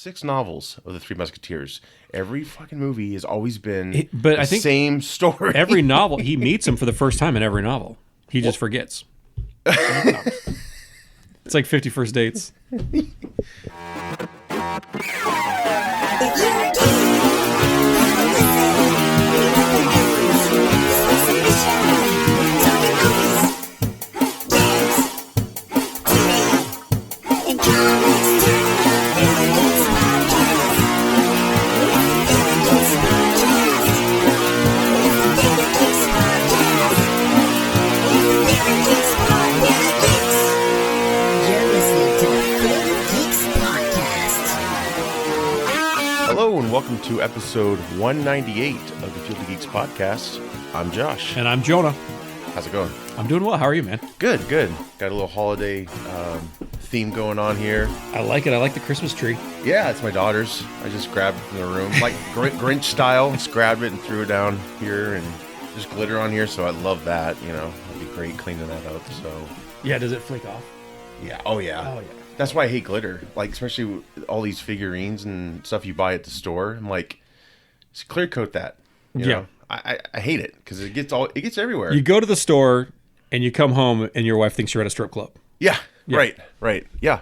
6 novels of the Three Musketeers. Every fucking movie has always been I think same story. Every novel, he meets him for the first time in every novel. He just forgets. It's like 50 First Dates. Hello and welcome to episode 198 of the Field of Geeks podcast. I'm Josh. And I'm Jonah. How's it going? I'm doing well. How are you, man? Good. Got a little holiday theme going on here. I like it. I like the Christmas tree. Yeah, it's my daughter's. I just grabbed it from the room. Like Grinch style. Just grabbed it and threw it down here and just glitter on here. So I love that. You know, it'd be great cleaning that up. So Yeah, does it flake off? yeah. Oh, yeah. That's why I hate glitter. Like, especially with all these figurines and stuff you buy at the store. I'm like, just clear coat that. You know? I hate it because it gets everywhere. You go to the store and you come home and your wife thinks you're at a strip club. Yeah. Right. Yeah.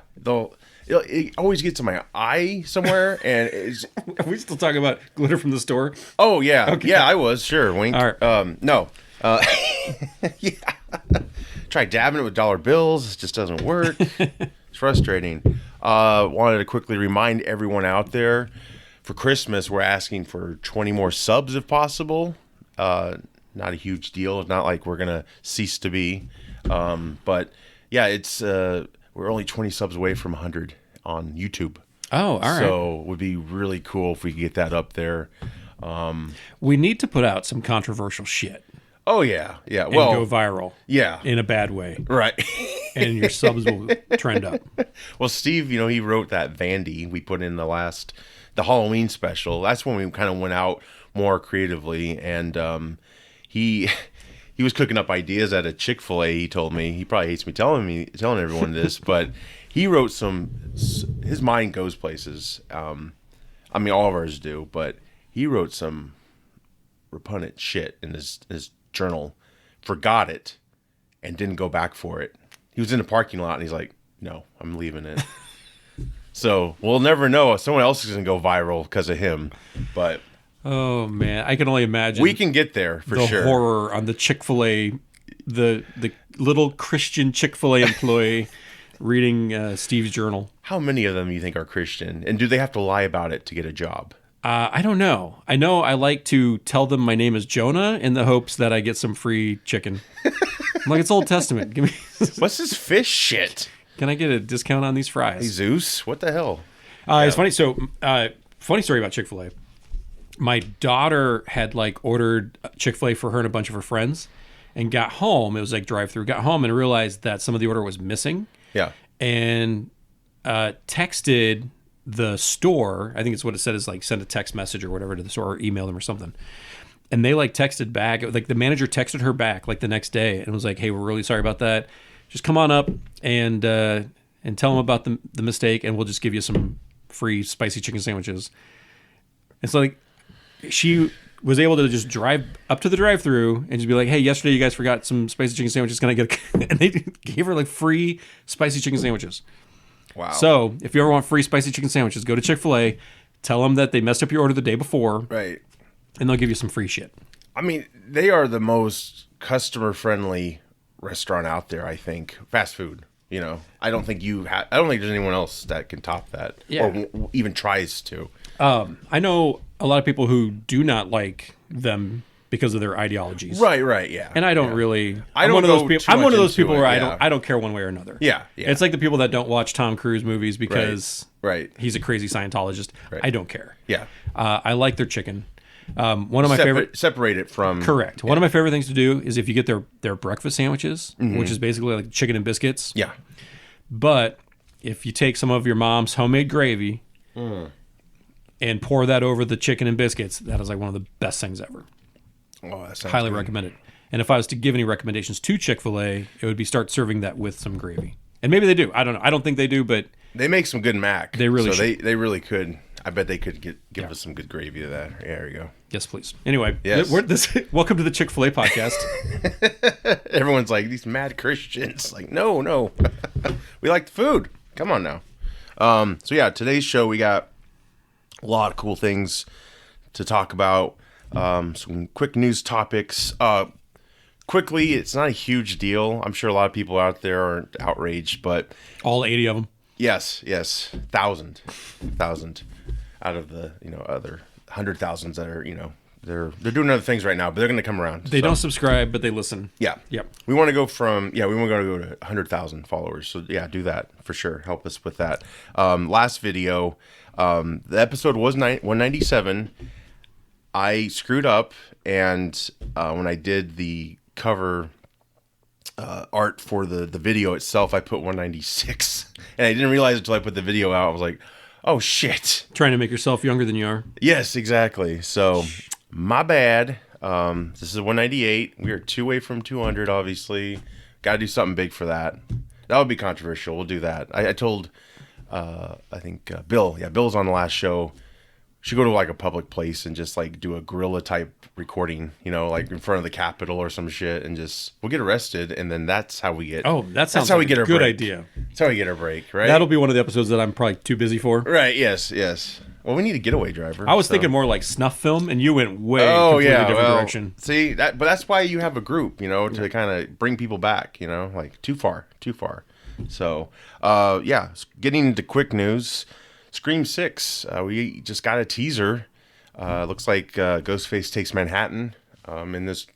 It always gets in my eye somewhere, and it's. Are we still talking about glitter from the store? Oh yeah, Okay. Yeah. I was sure. Wink. All right. No. Yeah. Try dabbing it with dollar bills. It just doesn't work. It's frustrating. Wanted to quickly remind everyone out there, for Christmas, we're asking for 20 more subs if possible. Not a huge deal. It's not like we're going to cease to be. But yeah, it's we're only 20 subs away from 100 on YouTube. Oh, all right. So it would be really cool if we could get that up there. We need to put out some controversial shit. Oh, yeah. And Well, go viral. Yeah. In a bad way. Right. And your subs will trend up. Well, Steve, he wrote that Vandy we put in the Halloween special. That's when we kind of went out more creatively, and he was cooking up ideas at a Chick-fil-A. He told me, he probably hates me telling everyone this, but he wrote his mind goes places. I mean, all of ours do, but he wrote some repugnant shit in his journal, forgot it, and didn't go back for it. He was in the parking lot and he's like, no, I'm leaving it. So we'll never know. Someone else is going to go viral because of him. But oh man, I can only imagine. We can get there for sure. The horror on the Chick-fil-A, the little Christian Chick-fil-A employee reading Steve's journal. How many of them you think are Christian? And do they have to lie about it to get a job? I don't know. I know I like to tell them my name is Jonah in the hopes that I get some free chicken. I'm like, it's Old Testament. Give me. What's this fish shit? Can I get a discount on these fries? Hey, Zeus, what the hell? It's funny. So, funny story about Chick-fil-A. My daughter had ordered Chick-fil-A for her and a bunch of her friends, and got home. It was like drive-through. Got home and realized that some of the order was missing. Yeah. And texted the store. I think it's what it said is send a text message or whatever to the store or email them or something. And they texted back. The manager texted her back the next day and was like, hey, we're really sorry about that. Just come on up and tell them about the mistake, and we'll just give you some free spicy chicken sandwiches. And so she was able to just drive up to the drive-thru and just be like, hey, yesterday you guys forgot some spicy chicken sandwiches. Can I get and they gave her free spicy chicken sandwiches. Wow. So if you ever want free spicy chicken sandwiches, go to Chick-fil-A, tell them that they messed up your order the day before. Right. And they'll give you some free shit. I mean, they are the most customer-friendly restaurant out there, I think. Fast food. I don't think I don't think there's anyone else that can top that. Yeah. Or even tries to. I know a lot of people who do not like them because of their ideologies. Right, yeah. And I don't really. I'm one of those people where yeah. I don't care one way or another. Yeah. It's like the people that don't watch Tom Cruise movies because right. he's a crazy Scientologist. Right. I don't care. Yeah. I like their chicken. One of my favorite. Separate it from. Correct. Yeah. One of my favorite things to do is if you get their breakfast sandwiches, which is basically chicken and biscuits. Yeah. But if you take some of your mom's homemade gravy and pour that over the chicken and biscuits, that is one of the best things ever. Oh, that sounds highly good. recommend it. And if I was to give any recommendations to Chick-fil-A, it would be start serving that with some gravy. And maybe they do. I don't know. I don't think they do, but They make some good mac. They really they really could. I bet they could give us some good gravy of that. Yeah, there you go. Yes, please. Anyway, yes. Welcome to the Chick-fil-A podcast. Everyone's like, these mad Christians. Like, no. We like the food. Come on now. So yeah, today's show, we got a lot of cool things to talk about. Some quick news topics. Quickly, it's not a huge deal. I'm sure a lot of people out there are outraged, but... All 80 of them? Yes. 1,000 out of the, other 100,000s that are, they're doing other things right now, but they're going to come around. They don't subscribe, but they listen. Yeah. Yep. We want to go to 100,000 followers. So yeah, do that for sure. Help us with that. Last video, the episode was 197. I screwed up, and when I did the cover art for the video itself, I put 196, and I didn't realize it until I put the video out. I was like, oh shit. Trying to make yourself younger than you are. Yes, exactly. So my bad. This is 198. We are 2 away from 200, obviously. Got to do something big for that. That would be controversial. We'll do that. I told, I think Bill. Yeah, Bill's on the last show. Should go to like a public place and just like do a guerrilla type recording, like in front of the Capitol or some shit, and we'll get arrested, and then that's how we get. Oh, that sounds like a good idea. That's how we get our break, right? That'll be one of the episodes that I'm probably too busy for. Right? Yes. Well, we need a getaway driver. I was thinking more like snuff film, and you went way different direction. See that, but that's why you have a group, to kind of bring people back, like too far. So, getting into quick news. Scream 6, we just got a teaser. Looks like Ghostface takes Manhattan.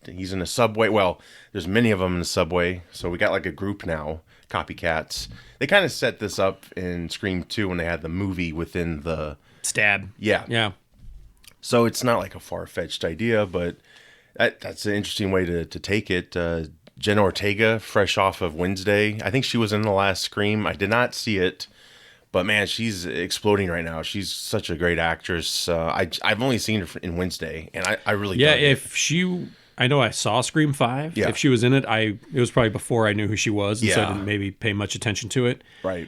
He's in a subway. Well, there's many of them in the subway, so we got like a group now, copycats. They kind of set this up in Scream 2 when they had the movie within the... Stab. Yeah. So it's not like a far-fetched idea, but that's an interesting way to take it. Jenna Ortega, fresh off of Wednesday. I think she was in the last Scream. I did not see it. But man, she's exploding right now. She's such a great actress. I've only seen her in Wednesday, and I really I know I saw Scream 5. Yeah. If she was in it, it was probably before I knew who she was, and so I didn't maybe pay much attention to it. Right.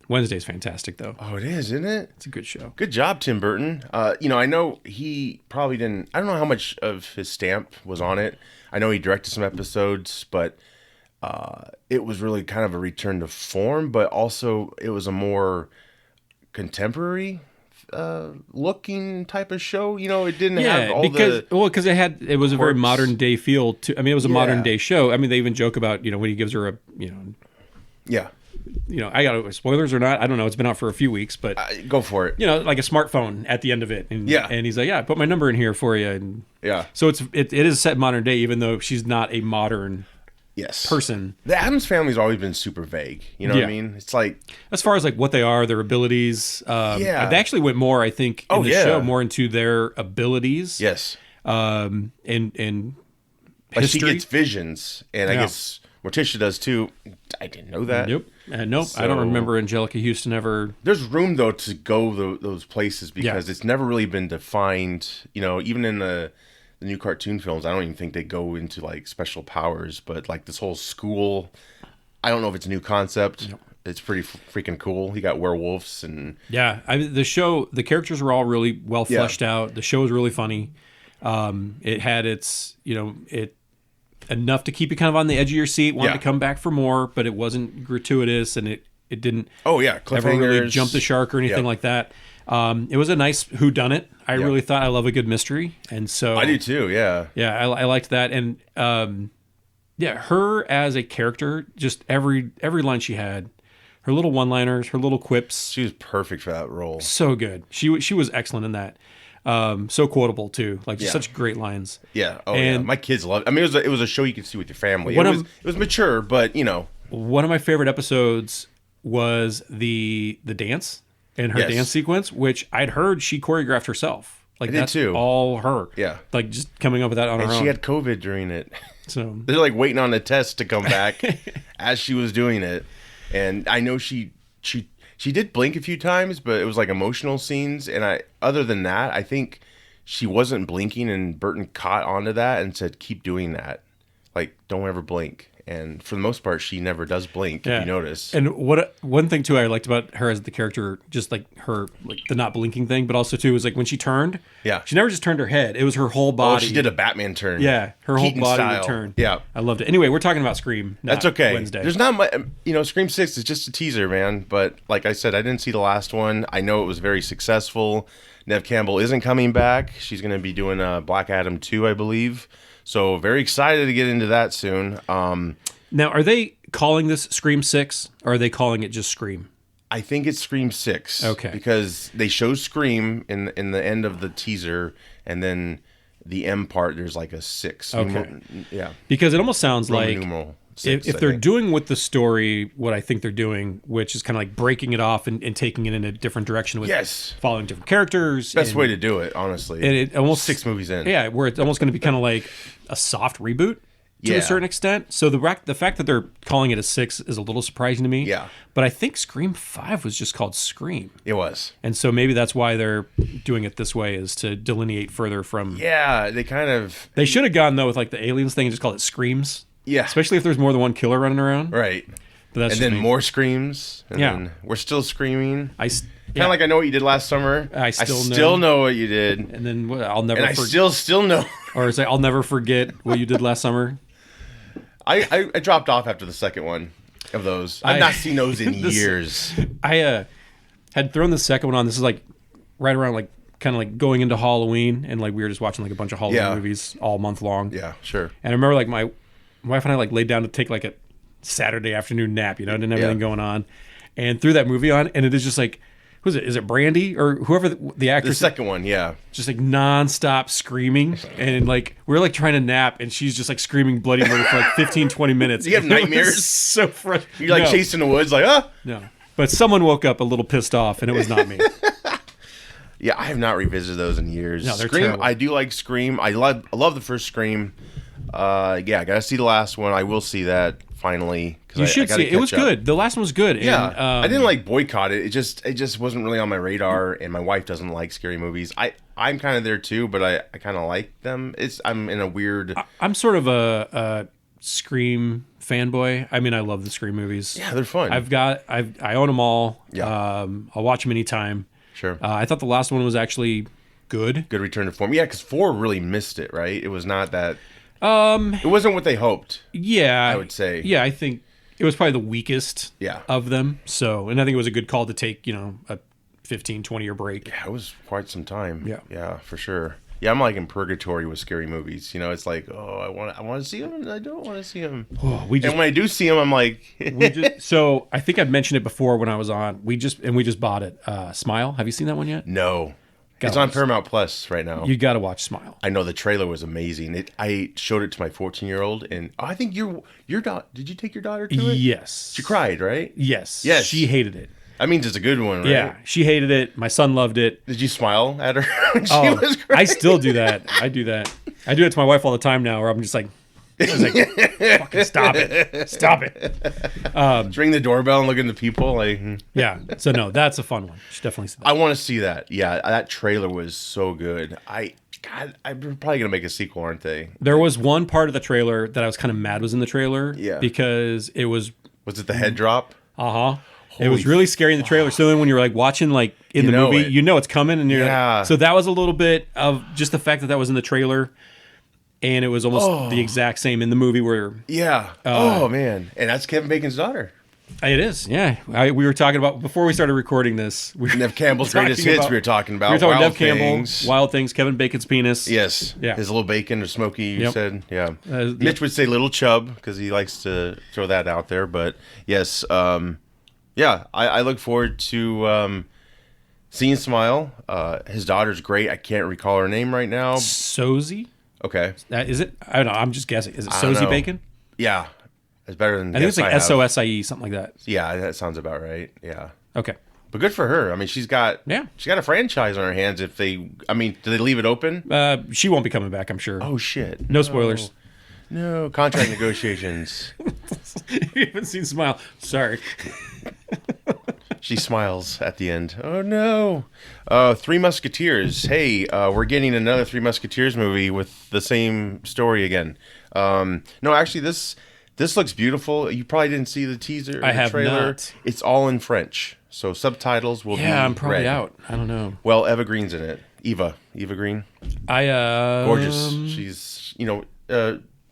Wednesday's fantastic though. Oh, it is, isn't it? It's a good show. Good job, Tim Burton. I know he probably didn't. I don't know how much of his stamp was on it. I know he directed some episodes, but. It was really kind of a return to form, but also it was a more contemporary looking type of show. It didn't have all because it was a very modern day feel to. I mean, it was a modern day show. I mean, they even joke about when he gives her a Yeah. I got spoilers or not? I don't know. It's been out for a few weeks, but go for it. Like a smartphone at the end of it, and he's like, I put my number in here for you, and So it is set modern day, even though she's not a modern. Yes. Person. The Addams family's always been super vague. You know what I mean? It's like as far as like what they are, their abilities. They actually went more, I think, in the show more into their abilities. Yes. And like she gets visions, and I guess Morticia does too. I didn't know that. Nope. So, I don't remember Angelica Houston ever. There's room though to go those places because it's never really been defined. Even in the new cartoon films, I don't even think they go into like special powers, but like this whole school, I don't know if it's a new concept. Yep. It's pretty freaking cool. You got werewolves and the characters were all really well fleshed out. The show was really funny. It had its enough to keep you kind of on the edge of your seat, wanting to come back for more, but it wasn't gratuitous, and it didn't ever really jump the shark or anything like that. It was a nice whodunit. I really thought I love a good mystery, and so I do too. Yeah, I liked that, and her as a character, just every line she had, her little one-liners, her little quips. She was perfect for that role. So good. She was excellent in that. So quotable too, like just such great lines. Yeah. My kids love it. I mean, it was a show you could see with your family. It was mature, but one of my favorite episodes was the dance. And her dance sequence, which I'd heard she choreographed herself. Like that's all her. Yeah. Like just coming up with that on her own. She had COVID during it. So they're like waiting on the test to come back as she was doing it. And I know she did blink a few times, but it was like emotional scenes. And other than that, I think she wasn't blinking, and Burton caught onto that and said, keep doing that. Like, don't ever blink. and for the most part, she never does blink. Yeah. If you notice. And one thing too I liked about her as the character, just like her like the not blinking thing, but also too was like when she turned, she never just turned her head; it was her whole body. Oh, she did a Batman turn. Yeah, her whole Keaton body style. would turn. Yeah, I loved it. Anyway, we're talking about Scream. That's okay. Wednesday. There's not much. Scream 6 is just a teaser, man. But like I said, I didn't see the last one. I know it was very successful. Neve Campbell isn't coming back. She's going to be doing Black Adam 2, I believe. So very excited to get into that soon. Now, are they calling this Scream 6 or are they calling it just Scream? I think it's Scream 6. Okay. Because they show Scream in the end of the teaser, and then the M part, there's like a 6. Okay. Yeah. Because it almost sounds Roman like numeral 6, if they're doing with the story what I think they're doing, which is kind of like breaking it off and taking it in a different direction with following different characters. Best way to do it, honestly. And it almost 6 movies in. Yeah, where it's almost going to be kind of like a soft reboot to a certain extent. So the fact that they're calling it a 6 is a little surprising to me. Yeah. But I think Scream 5 was just called Scream. It was. And so maybe that's why they're doing it this way, is to delineate further from... Yeah, they should have gone, though, with like the aliens thing and just called it Screams. Yeah. Especially if there's more than one killer running around. Right. But that's and then more screams. And Yeah. then we're still screaming. Kind Yeah. of like I Know What You Did Last summer. I still know what you did. And then I'll never forget. I still know. Or say, I'll never forget what you did last summer. I dropped off after the second one of those. I've not seen those in years. I had thrown the second one on. This is like right around like kind of like going into Halloween, and like we were just watching like a bunch of Halloween movies all month long. Yeah, sure. And I remember like my wife and I like laid down to take like a Saturday afternoon nap, didn't have anything going on, and threw that movie on, and it is just like, who's it? Is it Brandy or whoever the actress? The second one, yeah. Just like nonstop screaming, and like we're like trying to nap, and she's just like screaming bloody murder for like 15, 20 minutes. You have nightmares? So frustrating. You're like chasing the woods, like, ah. No. But someone woke up a little pissed off, and it was not me. Yeah, I have not revisited those in years. No, they're Scream, terrible. I do like Scream. I love the first Scream. I gotta see the last one. I will see that finally. You should see it. It was good. The last one was good. Yeah, and, I didn't like boycott it. It just wasn't really on my radar. And my wife doesn't like scary movies. I'm kind of there too, but I kind of like them. I'm in a weird. I'm sort of a Scream fanboy. I mean, I love the Scream movies. Yeah, they're fun. I own them all. Yeah. I'll watch them anytime. Sure. I thought the last one was actually good. Good return to form. Yeah, because 4 really missed it, right? It was not that. It wasn't what they hoped. Yeah, I would say. Yeah, I think it was probably the weakest. Yeah. Of them. So, and I think it was a good call to take, a 15, 20-year break. Yeah, it was quite some time. Yeah. Yeah, for sure. Yeah, I'm like in purgatory with scary movies. It's like, oh, I want to see them, and I don't want to see them. Oh, and when I do see them, I'm like, so I think I'd mentioned it before when I was on. We just bought it. Smile. Have you seen that one yet? No. It's on Paramount Plus right now. You got to watch Smile. I know the trailer was amazing. I showed it to my 14-year-old, and I think your daughter. Did you take your daughter to it? Yes. She cried, right? Yes. Yes. She hated it. That means it's a good one, right? Yeah, she hated it. My son loved it. Did you smile at her when she was crying? I still do that. I do that. I do it to my wife all the time now, where I'm just like, fucking stop it. Stop it. Just ring the doorbell and look into people. Like, yeah. So, no, that's a fun one. You should definitely see that. I want to see that. Yeah, that trailer was so good. I'm probably going to make a sequel, aren't they? There was one part of the trailer that I was kind of mad was in the trailer. Yeah. Because it was... Was it the head drop? Uh-huh. It was really scary in the trailer. So then when you're like watching like in the movie, it's coming, and you're like, so that was a little bit of just the fact that was in the trailer, and it was almost the exact same in the movie where oh man, and that's Kevin Bacon's daughter. It is, yeah. We were talking about before we started recording this. Neve Campbell's greatest hits. We were talking about. We were talking Neve Campbell, Wild Things, Kevin Bacon's penis. Yes, yeah. His little bacon or smoky. You said, yeah. Mitch would say little chub because he likes to throw that out there, but yes. Yeah, I look forward to seeing Smile. His daughter's great. I can't recall her name right now. Sosie? Okay. Is it? I don't know. I'm just guessing. Is it Sosie Sosie Bacon? Yeah. It's better than I think it's like SOSIE, something like that. Yeah, that sounds about right. Yeah. Okay. But good for her. I mean, she's got a franchise on her hands. Do they leave it open? She won't be coming back, I'm sure. Oh, shit. No spoilers. No, contract negotiations. You haven't seen Smile. Sorry. She smiles at the end. Oh, no. Three Musketeers. Hey, we're getting another Three Musketeers movie with the same story again. No, actually, this This looks beautiful. You probably didn't see the teaser or I the have trailer. not. It's all in French, so subtitles will be I'm probably read. out. I don't know. Well, Eva Green's in it. Eva Green. I Gorgeous. She's,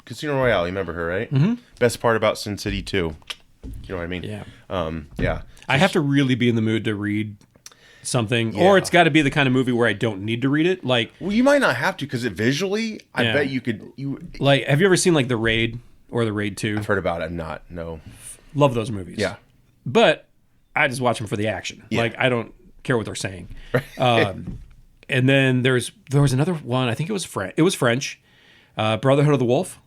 Casino Royale. You remember her, right? Mm-hmm. Best part about Sin City 2. You know what I mean? Yeah. Yeah. I have to really be in the mood to read something, Yeah. or it's got to be the kind of movie where I don't need to read it. Like, Well, you might not have to because visually, I Yeah. bet you could. like, have you ever seen like The Raid or The Raid 2? I've heard about it. I'm not. No. Love those movies. Yeah. But I just watch them for the action. Yeah. Like, I don't care what they're saying. And then there was another one. I think it was French. It was French. Brotherhood of the Wolf.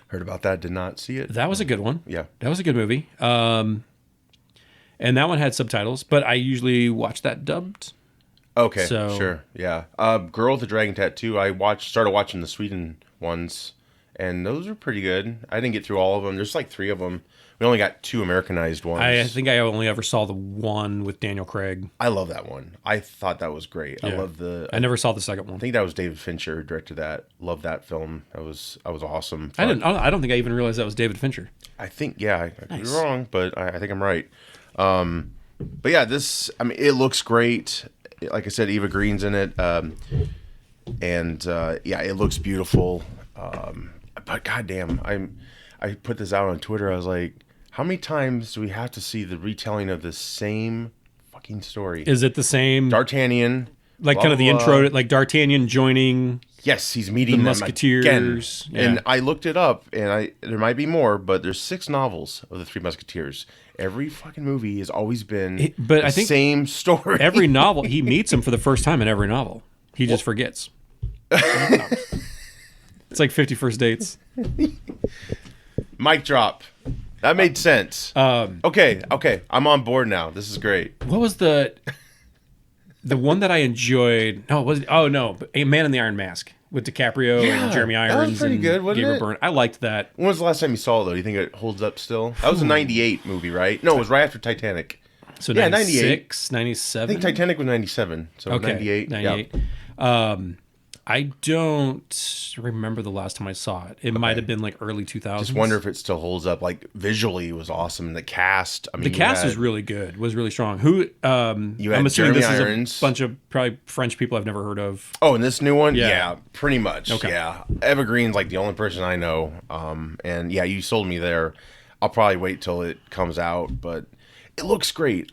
Heard about that. Did not see it. That was a good one. Yeah. That was a good movie. And that one had subtitles, but I usually watch that dubbed. Okay. So- Sure. Yeah. Girl with the Dragon Tattoo. Started watching the Sweden ones, and those are pretty good. I didn't get through all of them. There's like 3 of them. We only got 2 Americanized ones. I think I only ever saw the one with Daniel Craig. I love that one. I thought that was great. I Yeah. love the. I never saw the second one. I think that was David Fincher who directed that. Love that film. That was awesome. I don't think I even realized that was David Fincher. I think I could be Nice. wrong, but I think I'm right. But yeah, it looks great. Like I said, Eva Green's in it, and it looks beautiful. But goddamn, I put this out on Twitter. I was like, how many times do we have to see the retelling of the same fucking story? Is it the same? D'Artagnan, like blah, kind of the blah, intro, like D'Artagnan joining. Yes, he's meeting The them Musketeers, again. yeah. And I looked it up, and there might be more, but there's 6 novels of the Three Musketeers. Every fucking movie has always been But the I think same story. Every novel, he meets him for the first time in every novel. He just forgets. It's like 50 First Dates. Mic drop. That made sense. Okay, I'm on board now. This is great. What was the one that I enjoyed? No, A Man in the Iron Mask with DiCaprio Yeah, and Jeremy that was Irons pretty and good, wasn't Gabriel it? Byrne. I liked that. When was the last time you saw it, though? Do you think it holds up still? That was a 98 movie, right? No, it was right after Titanic. So Yeah, 96, I 97. think Titanic was 97, so Okay, 98. 98. I don't remember the last time I saw it. It might have been like early 2000s. Just wonder if it still holds up. Like, visually, it was awesome. The cast, I mean, The cast was had- really good, was really strong. Who? I'm had assuming this Jeremy is Irons. a bunch of probably French people I've never heard of. Oh, and this new one? Yeah. Yeah, pretty much. Okay. Yeah. Eva Green's like the only person I know. And yeah, you sold me there. I'll probably wait till it comes out, but it looks great.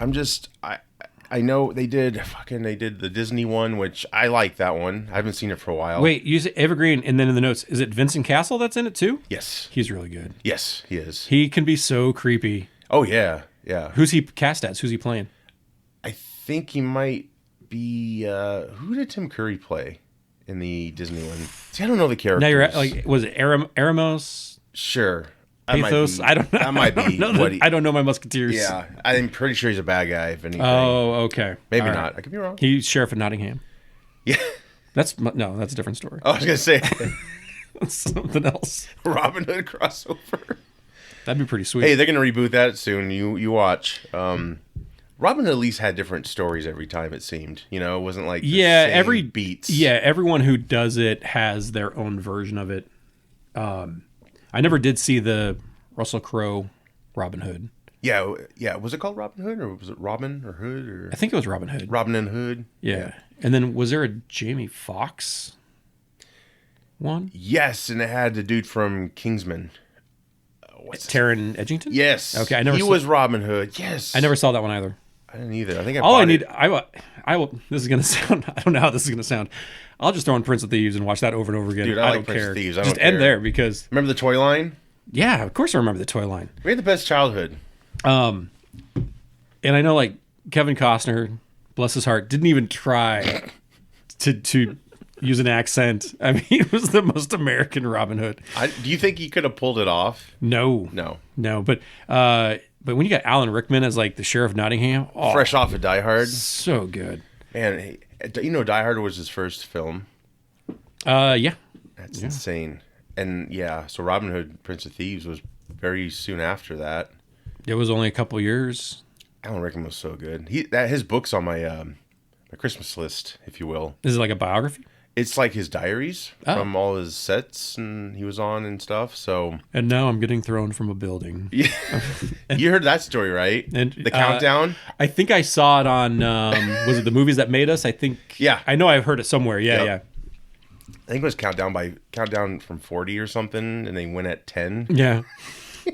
I know they did the Disney one, which I like that one. I haven't seen it for a while. Wait, you said Evergreen, and then in the notes, is it Vincent Castle that's in it too? Yes. He's really good. Yes, he is. He can be so creepy. Oh, yeah. Yeah. Who's he cast as? Who's he playing? I think he might be, who did Tim Curry play in the Disney one? See, I don't know the characters. Now you're at, like, was it Aramos? Sure. That might Pathos? be- I don't know. That might be I don't know my Musketeers. Yeah, I'm pretty sure he's a bad guy, if anything. Oh, okay. Maybe All not. right. I could be wrong. He's Sheriff of Nottingham. Yeah. That's a different story. I was going to say That's something else. Robin Hood crossover. That'd be pretty sweet. Hey, they're going to reboot that soon. You watch. Robin Hood at least had different stories every time, it seemed. You know, it wasn't like the same every beats. Yeah, everyone who does it has their own version of it. I never did see the Russell Crowe Robin Hood. Yeah, yeah. Was it called Robin Hood, or was it Robin or Hood, or I think it was Robin Hood. Robin and Hood? Yeah. And then was there a Jamie Foxx one? Yes, and it had the dude from Kingsman. What's his- Taron Edgerton? Yes. Okay, I never He saw- was Robin Hood. Yes. I never saw that one either. I didn't either. I think I All bought I need, it. I will. This is gonna sound. I don't know how this is gonna sound. I'll just throw in Prince of Thieves and watch that over and over again. Dude, I I like don't Prince care. of Thieves. I Just don't end care. there because Remember the toy line? yeah, of course I remember the toy line. We had the best childhood. And I know like Kevin Costner, bless his heart, didn't even try to use an accent. I mean, he was the most American Robin Hood. Do you think he could have pulled it off? No, but when you got Alan Rickman as like the sheriff of Nottingham, oh, Fresh off of Die Hard. so good. Man, you know Die Hard was his first film. Yeah, That's insane. And yeah, so Robin Hood, Prince of Thieves was very soon after that. it was only a couple years. Alan Rickman was so good. His book's on my my Christmas list, if you will. Is it like a biography? It's like his diaries from all his sets and he was on and stuff. So And now I'm getting thrown from a building. yeah, you heard that story, right? And the countdown. I think I saw it on. Was it the Movies That Made Us? I think. Yeah, I know I've heard it somewhere. Yeah, Yep. I think it was countdown from 40 or something, and they went at 10. yeah.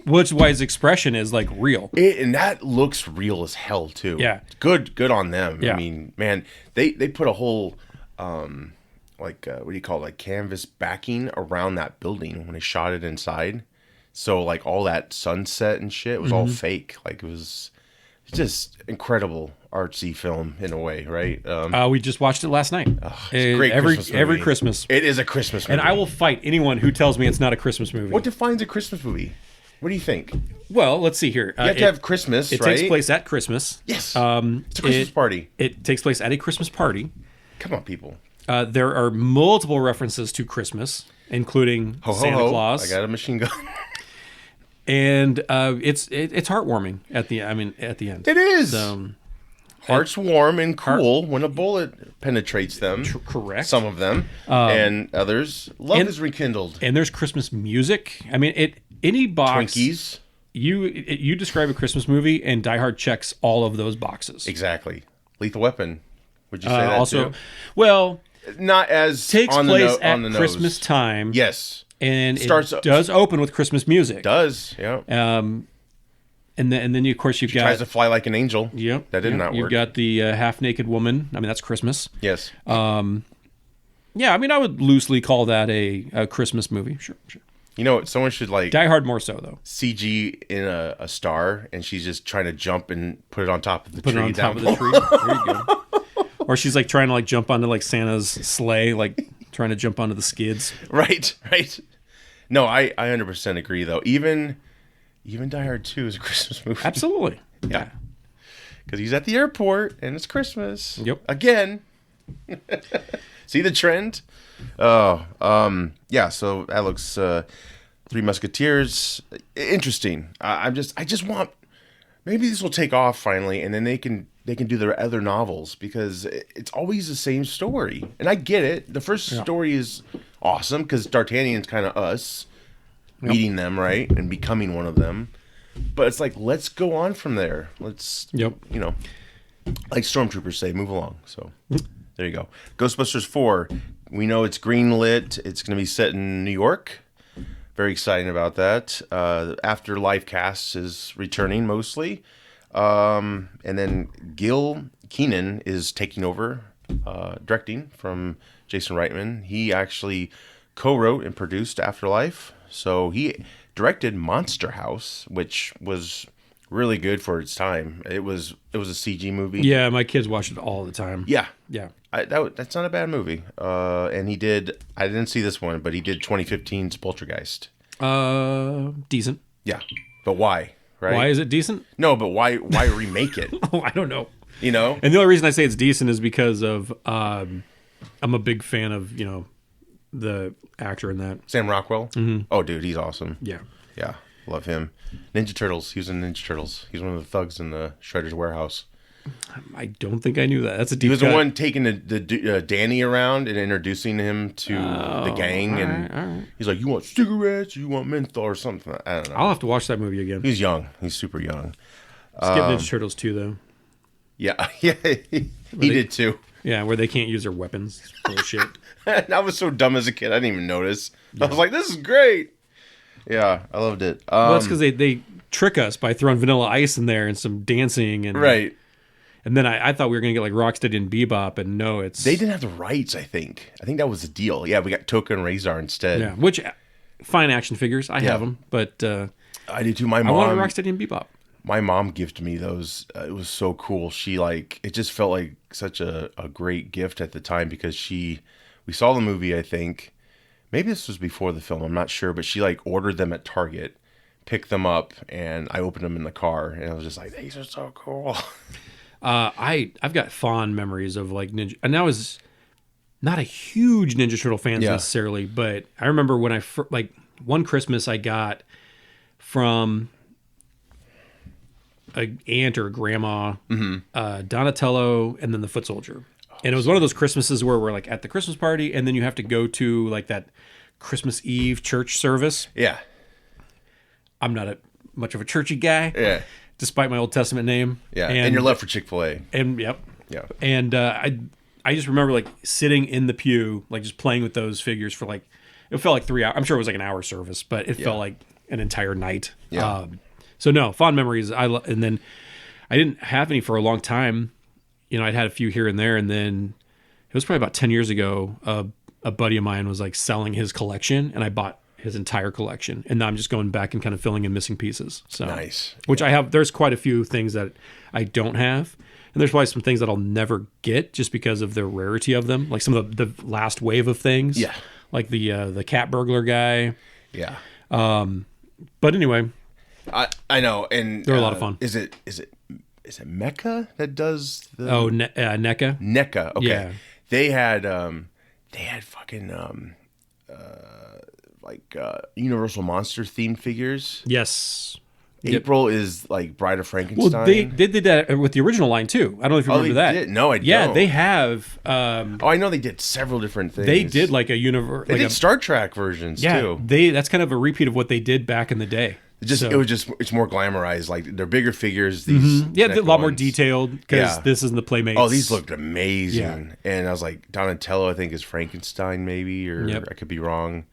Which why his expression is like real. And that looks real as hell too. Yeah. Good on them. Yeah. I mean, man, they put a whole what do you call it? Like canvas backing around that building when they shot it inside. So like all that sunset and shit was all fake. Like it was just incredible artsy film in a way, right? We just watched it last night. It's a great Christmas movie. Every Christmas. It is a Christmas movie. And I will fight anyone who tells me it's not a Christmas movie. What defines a Christmas movie? What do you think? Well, let's see here. You have to have Christmas, It right? takes place at Christmas. Yes. It's a Christmas party. It takes place at a Christmas party. Come on, people. There are multiple references to Christmas, including Santa Claus. I got a machine gun. And it's heartwarming at the end. It is. Heart's warm and cool when a bullet penetrates them. Correct. Some of them. And others. Love is rekindled. And there's Christmas music. I mean, any box. Twinkies. You describe a Christmas movie, and Die Hard checks all of those boxes. Exactly. Lethal Weapon. Would you say that also, too? Well, not as takes on place the at nose. Christmas time. Yes. And it does open with Christmas music. Does, yeah. And then of course you've got tries to fly like an angel. Yep. That did not work. You've got the half-naked woman. I mean, that's Christmas. Yes. Yeah, I mean, I would loosely call that a Christmas movie. Sure. You know, someone should like Die Hard more so though. CG in a star, and she's just trying to jump and put it on top of the tree. Put it on top of the tree. There you go. Or she's like trying to like jump onto like Santa's sleigh, like trying to jump onto the skids. Right. No, I 100% agree though. Even Die Hard 2 is a Christmas movie. Absolutely. Yeah. Because he's at the airport and it's Christmas. Yep. Again. See the trend? Oh, yeah. So that looks Three Musketeers. Interesting. I just want maybe this will take off finally, and then they can do their other novels because it's always the same story. And I get it. The first story is awesome because D'Artagnan's kind of us meeting them, right, and becoming one of them. But it's like let's go on from there. Let's like Stormtroopers say, move along. So there you go. Ghostbusters 4. We know it's green-lit. It's going to be set in New York. Very exciting about that. Afterlife cast is returning mostly. And then Gil Keenan is taking over directing from Jason Reitman. He actually co-wrote and produced Afterlife. So he directed Monster House, which was really good for its time. It was a CG movie. Yeah, my kids watch it all the time. Yeah. That's not a bad movie. And he did. I didn't see this one, but he did 2015's Poltergeist. Decent. Yeah, but why? Right? Why is it decent? No, but why remake it? Oh, I don't know. You know. And the only reason I say it's decent is because of I'm a big fan of the actor in that. Sam Rockwell. Mm-hmm. Oh, dude, he's awesome. Yeah. Love him. Ninja Turtles. He was in Ninja Turtles. He's one of the thugs in the Shredder's warehouse. I don't think I knew that. That's a deep. He was the one taking the Danny around and introducing him to the gang, and he's like, "You want cigarettes? You want menthol or something?" I don't know. I'll have to watch that movie again. He's young. He's super young. Skip Ninja Turtles 2 though. Yeah, he did too. Yeah, where they can't use their weapons. Bullshit. I was so dumb as a kid. I didn't even notice. I was like, "This is great." Yeah, I loved it. Well, that's because they trick us by throwing Vanilla Ice in there and some dancing and right. And then I thought we were gonna get like Rocksteady and Bebop, and no, they didn't have the rights. I think that was the deal. Yeah, we got Toka and Razor instead. Yeah, which fine action figures. I have them, but I do too. My mom. I wanted Rocksteady and Bebop. My mom gifted me those. It was so cool. She it just felt like such a great gift at the time because we saw the movie. I think maybe this was before the film. I'm not sure, but she ordered them at Target, picked them up, and I opened them in the car, and I was just like, these are so cool. I've got fond memories of Ninja, and I was not a huge Ninja Turtle fan necessarily, but I remember when one Christmas I got from a aunt or grandma, Donatello, and then the Foot Soldier, And it was one of those Christmases where we're like at the Christmas party, and then you have to go to like that Christmas Eve church service. Yeah. I'm not much of a churchy guy. Yeah. Despite my Old Testament name. Yeah. And your love for Chick-fil-A. And yep. Yeah. And I just remember like sitting in the pew, like just playing with those figures for like, it felt like 3 hours. I'm sure it was like an hour service, but it felt like an entire night. Yeah. So no, fond memories. And then I didn't have any for a long time. You know, I'd had a few here and there, and then it was probably about 10 years ago, a buddy of mine was like selling his collection, and I bought his entire collection. And now I'm just going back and kind of filling in missing pieces. So nice. Which I have, there's quite a few things that I don't have. And there's probably some things that I'll never get just because of the rarity of them. Like some of the last wave of things. Yeah. Like the cat burglar guy. Yeah. But anyway. I know. And they're a lot of fun. Is it Mecca that does the NECA? NECA. Okay. Yeah. They had fucking Universal Monster themed figures. Yes. April is like Bride of Frankenstein. Well, they did that with the original line too. I don't know if you remember that. Did? No, I don't. Yeah, they have. I know they did several different things. They did like a universe. They did Star Trek versions too. That's kind of a repeat of what they did back in the day. It's more glamorized. Like they're bigger figures. These a lot more detailed because this isn't the Playmates. Oh, these looked amazing. Yeah. And I was like, Donatello, I think is Frankenstein maybe, or I could be wrong.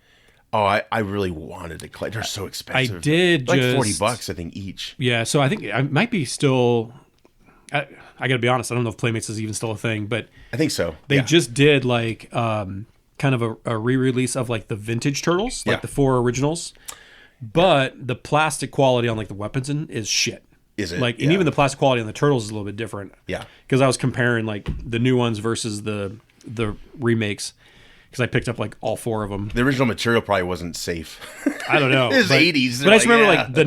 Oh, I really wanted to collect. They're so expensive. I did like $40, I think each. Yeah, so I think I might be still. I got to be honest. I don't know if Playmates is even still a thing, but I think so. They just did like kind of a re-release of like the vintage Turtles, like the 4 originals. But the plastic quality on like the weapons is shit. Is it? Like, and even the plastic quality on the Turtles is a little bit different. Yeah. Because I was comparing like the new ones versus the remakes. Because I picked up like all 4 of them. The original material probably wasn't safe. I don't know. It was 80s. But I just remember like the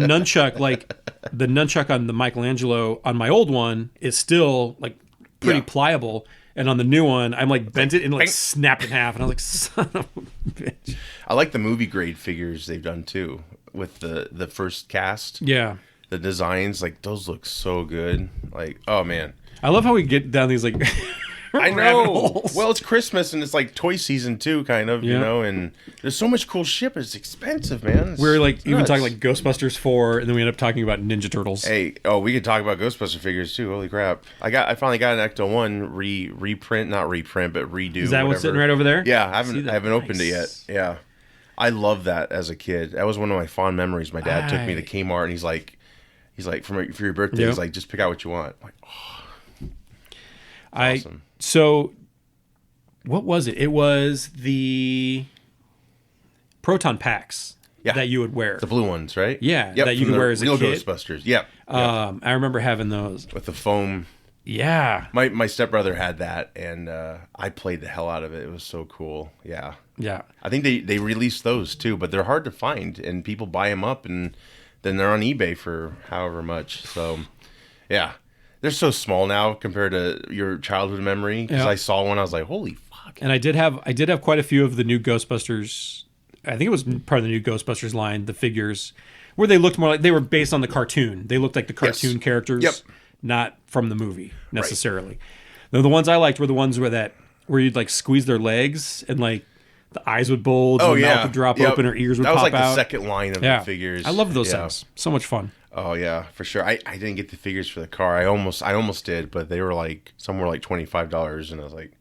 nunchuck on the Michelangelo on my old one is still like pretty pliable. And on the new one, I'm like bent it and like snapped in half. And I was like, son of a bitch. I like the movie grade figures they've done too with the first cast. Yeah. The designs, like those look so good. Like, oh man. I love how we get down these like I know. Well, it's Christmas and it's like toy season too, kind of, you know, and there's so much cool shit, but it's expensive, man. We're like even talking like Ghostbusters 4, and then we end up talking about Ninja Turtles. Hey, we could talk about Ghostbuster figures too. Holy crap. I finally got an Ecto 1 reprint, not reprint, but redo. Is that what's sitting right over there? Yeah, I haven't opened it yet. Yeah. I love that as a kid. That was one of my fond memories. My dad took me to Kmart and he's like for your birthday, he's like, just pick out what you want. I'm like, oh. Awesome. So what was it? It was the Proton packs that you would wear. The blue ones, right? Yeah, that you could wear as a kid. Ghostbusters. Yep. I remember having those. With the foam. Yeah. My stepbrother had that, and I played the hell out of it. It was so cool. Yeah. Yeah. I think they released those too, but they're hard to find, and people buy them up, and then they're on eBay for however much. So, yeah. They're so small now compared to your childhood memory. Because I saw one, I was like, "Holy fuck!" And I did have quite a few of the new Ghostbusters. I think it was part of the new Ghostbusters line, the figures, where they looked more like they were based on the cartoon. They looked like the cartoon characters, not from the movie necessarily. Right. The ones I liked were the ones where you'd like squeeze their legs and like the eyes would bulge, and the mouth would drop open, or ears would pop out. That was like the second line of the figures. I love those things. So much fun. Oh yeah, for sure. I didn't get the figures for the car. I almost did, but they were like somewhere like $25, and I was like,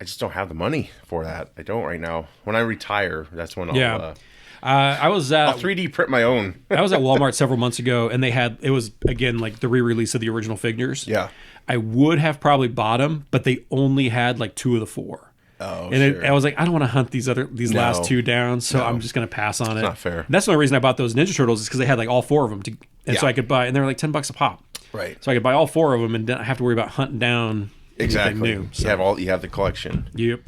I just don't have the money for that. I don't right now. When I retire, that's when I'll. I'll 3D print my own. I was at Walmart several months ago, and it was again like the re-release of the original figures. Yeah, I would have probably bought them, but they only had like 2 of the 4. Oh, and I was like, I don't want to hunt these last 2 down, so I'm just going to pass on it. Not fair. And that's the only reason I bought those Ninja Turtles is because they had like all 4 of them, so I could buy, and they were like $10 a pop. Right. So I could buy all 4 of them and not have to worry about hunting down anything new. So. You have the collection. Yep.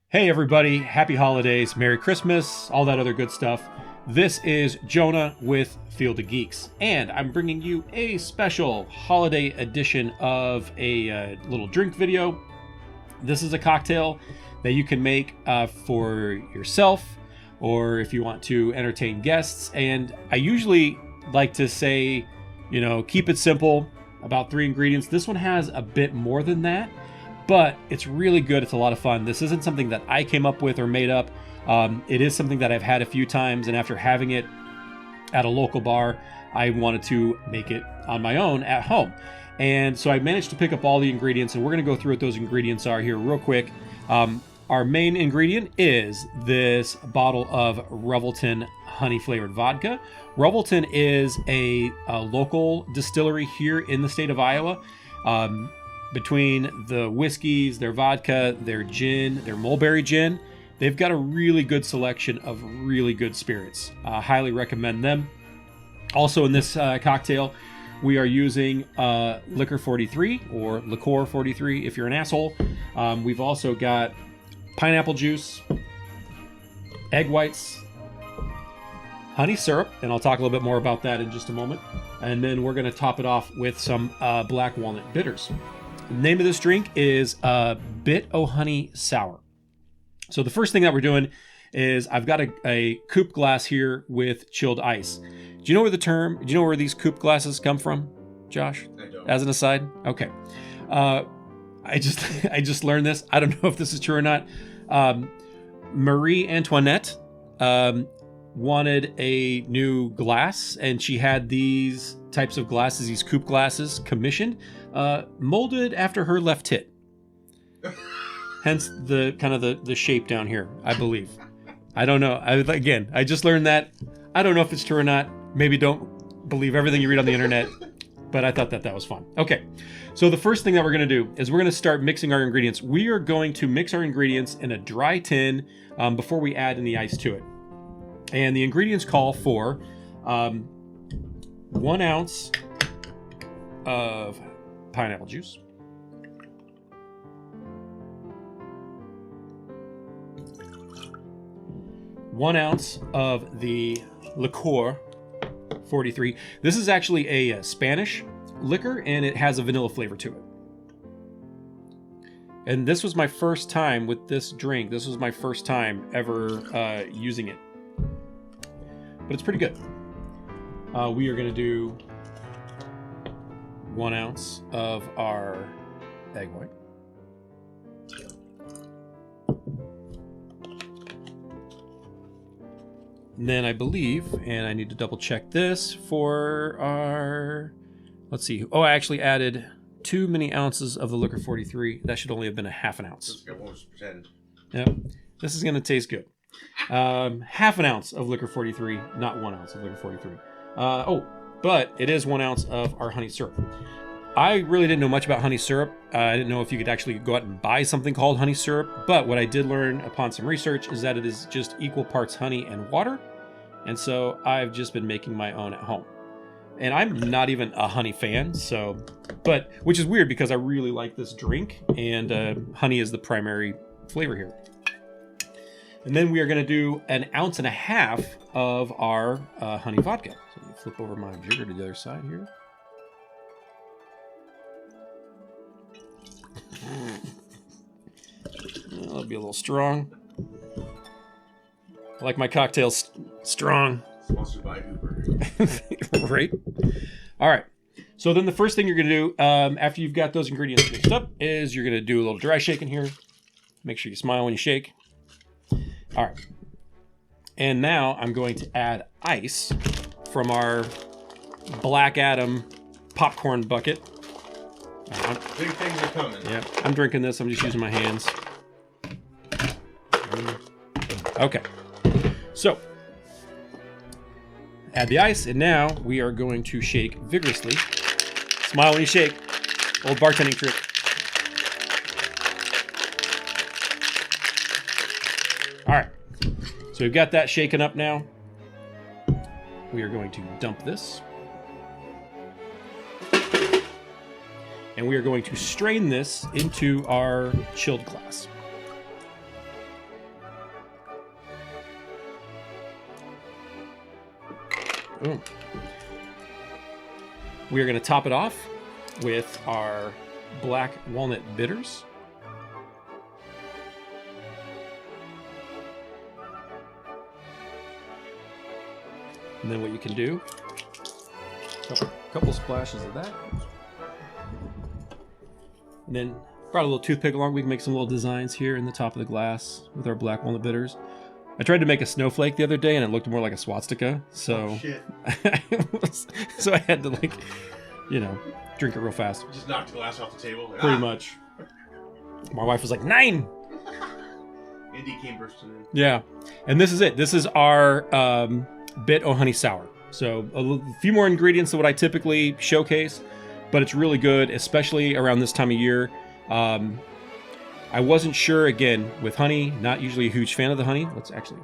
Hey everybody, happy holidays, Merry Christmas, all that other good stuff. This is Jonah with Field of Geeks, and I'm bringing you a special holiday edition of a little drink video. This is a cocktail that you can make for yourself, or if you want to entertain guests. And I usually like to say, keep it simple, about 3 ingredients. This one has a bit more than that, but it's really good. It's a lot of fun. This isn't something that I came up with or made up. It is something that I've had a few times, and after having it at a local bar, I wanted to make it on my own at home. And so I managed to pick up all the ingredients, and we're going to go through what those ingredients are here real quick. Our main ingredient is this bottle of Revelton honey-flavored vodka. Revelton is a local distillery here in the state of Iowa. Between the whiskeys, their vodka, their gin, their mulberry gin, they've got a really good selection of really good spirits. Highly recommend them. Also in this cocktail, we are using Liquor 43 or Liqueur 43 if you're an asshole. We've also got pineapple juice, egg whites, honey syrup, and I'll talk a little bit more about that in just a moment. And then we're going to top it off with some black walnut bitters. The name of this drink is Bit O' Honey Sour. So the first thing that we're doing is I've got a coupe glass here with chilled ice. Do you know where these coupe glasses come from, Josh? I don't. As an aside? Okay. I just learned this. I don't know if this is true or not. Marie Antoinette wanted a new glass, and she had these types of glasses, these coupe glasses, commissioned, molded after her left tit. Hence the kind of the shape down here, I believe. I don't know. I just learned that. I don't know if it's true or not. Maybe don't believe everything you read on the internet. But I thought that was fun. Okay, so the first thing that we're going to do is we're going to start mixing our ingredients. We are going to mix our ingredients in a dry tin before we add any ice to it. And the ingredients call for 1 ounce of pineapple juice, 1 ounce of the Liqueur 43. This is actually a Spanish liquor, and it has a vanilla flavor to it. And this was my first time with this drink. This was my first time ever using it. But it's pretty good. We are going to do 1 ounce of our egg white. And then I believe, and I need to double check this for our, let's see. Oh, I actually added too many ounces of the Liquor 43. That should only have been a half an ounce. Yep. This is going to taste good. Half an ounce of Liquor 43, not 1 ounce of Liquor 43. But it is 1 ounce of our honey syrup. I really didn't know much about honey syrup. I didn't know if you could actually go out and buy something called honey syrup. But what I did learn upon some research is that it is just equal parts honey and water. And so I've just been making my own at home. And I'm not even a honey fan, which is weird because I really like this drink, and honey is the primary flavor here. And then we are going to do 1.5 ounces of our honey vodka. So let me flip over my jigger to the other side here. That'll be a little strong. I like my cocktails strong. Sponsored by Uber. Right? All right. So then the first thing you're going to do after you've got those ingredients mixed up is you're going to do a little dry shaking here. Make sure you smile when you shake. All right. And now I'm going to add ice from our Black Adam popcorn bucket. Big things are coming. Yeah, I'm drinking this. I'm just using my hands. Okay. So, add the ice, and now we are going to shake vigorously. Smile when you shake. Old bartending trick. All right. So we've got that shaken up now. We are going to dump this. And we are going to strain this into our chilled glass. Ooh. We are going to top it off with our black walnut bitters. And then what you can do, a couple splashes of that. And then Brought a little toothpick along. We can make some little designs here in the top of the glass with our black walnut bitters. I tried to make a snowflake the other day, and it looked more like a swastika. So, so I had to drink it real fast. Just knocked the glass off the table. Pretty much. My wife was like, 9! Andy came bursting in. Yeah. And this is it. This is our Bit O Honey Sour. So a few more ingredients than what I typically showcase, but it's really good, especially around this time of year. I wasn't sure, again, with honey, not usually a huge fan of the honey. Let's actually...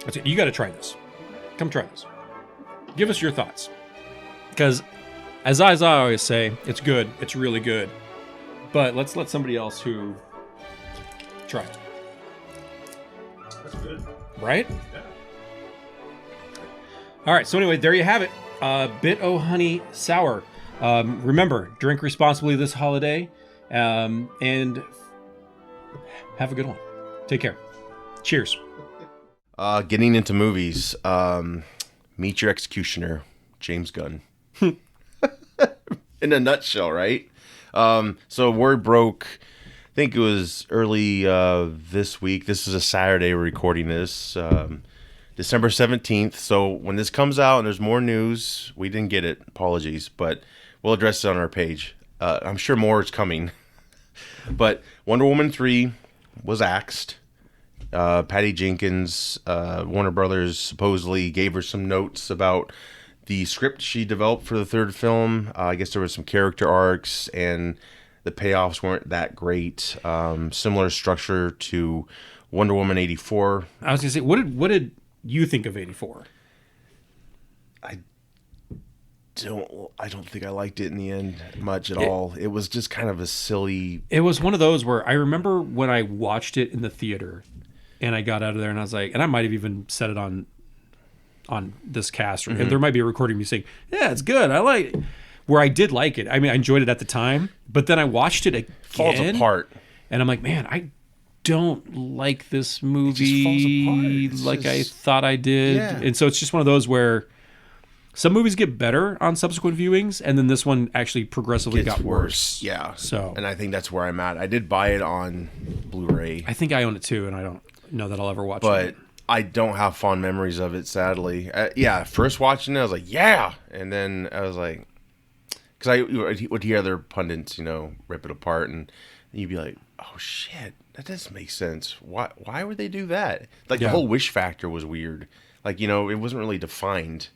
That's it. You got to try this. Come try this. Give us your thoughts. Because, as I always say, it's good. It's really good. But let's let somebody else who... try it. That's good. Right? Yeah. All right. So anyway, there you have it. Bit O Honey Sour. Remember, drink responsibly this holiday, and have a good one. Take care. Cheers. Getting into movies. Meet Your Executioner, James Gunn. In a nutshell, right? So word broke, I think it was early this week. This is a Saturday we're recording this. December 17th. So when this comes out and there's more news, we didn't get it. Apologies, but we'll address it on our page. I'm sure more is coming. But Wonder Woman 3 was axed. Patty Jenkins, Warner Brothers, supposedly gave her some notes about the script she developed for the third film. I guess there was some character arcs, and the payoffs weren't that great. Similar structure to Wonder Woman 84. I was going to say, what did you think of 84? I don't think I liked it in the end much at all. It was just kind of a silly... It was one of those where I remember when I watched it in the theater and I got out of there and I was like, and I might have even said it on this cast, and there might be a recording of me saying, yeah, it's good, I like it. Where I did like it. I mean, I enjoyed it at the time, but then I watched it again. Falls apart. And I'm like, man, I don't like this movie It just falls apart. I thought I did. Yeah. And so it's just one of those where some movies get better on subsequent viewings, and then this one actually progressively got worse. Yeah. So, and I think that's where I'm at. I did buy it on Blu-ray. I think I own it too, and I don't know that I'll ever watch but it. I don't have fond memories of it, sadly. First watching it, I was like, yeah. And then I was like, because I would hear other pundits, rip it apart, and you'd be like, oh, shit, that doesn't make sense. Why would they do that? Like, the whole wish factor was weird. Like, it wasn't really defined.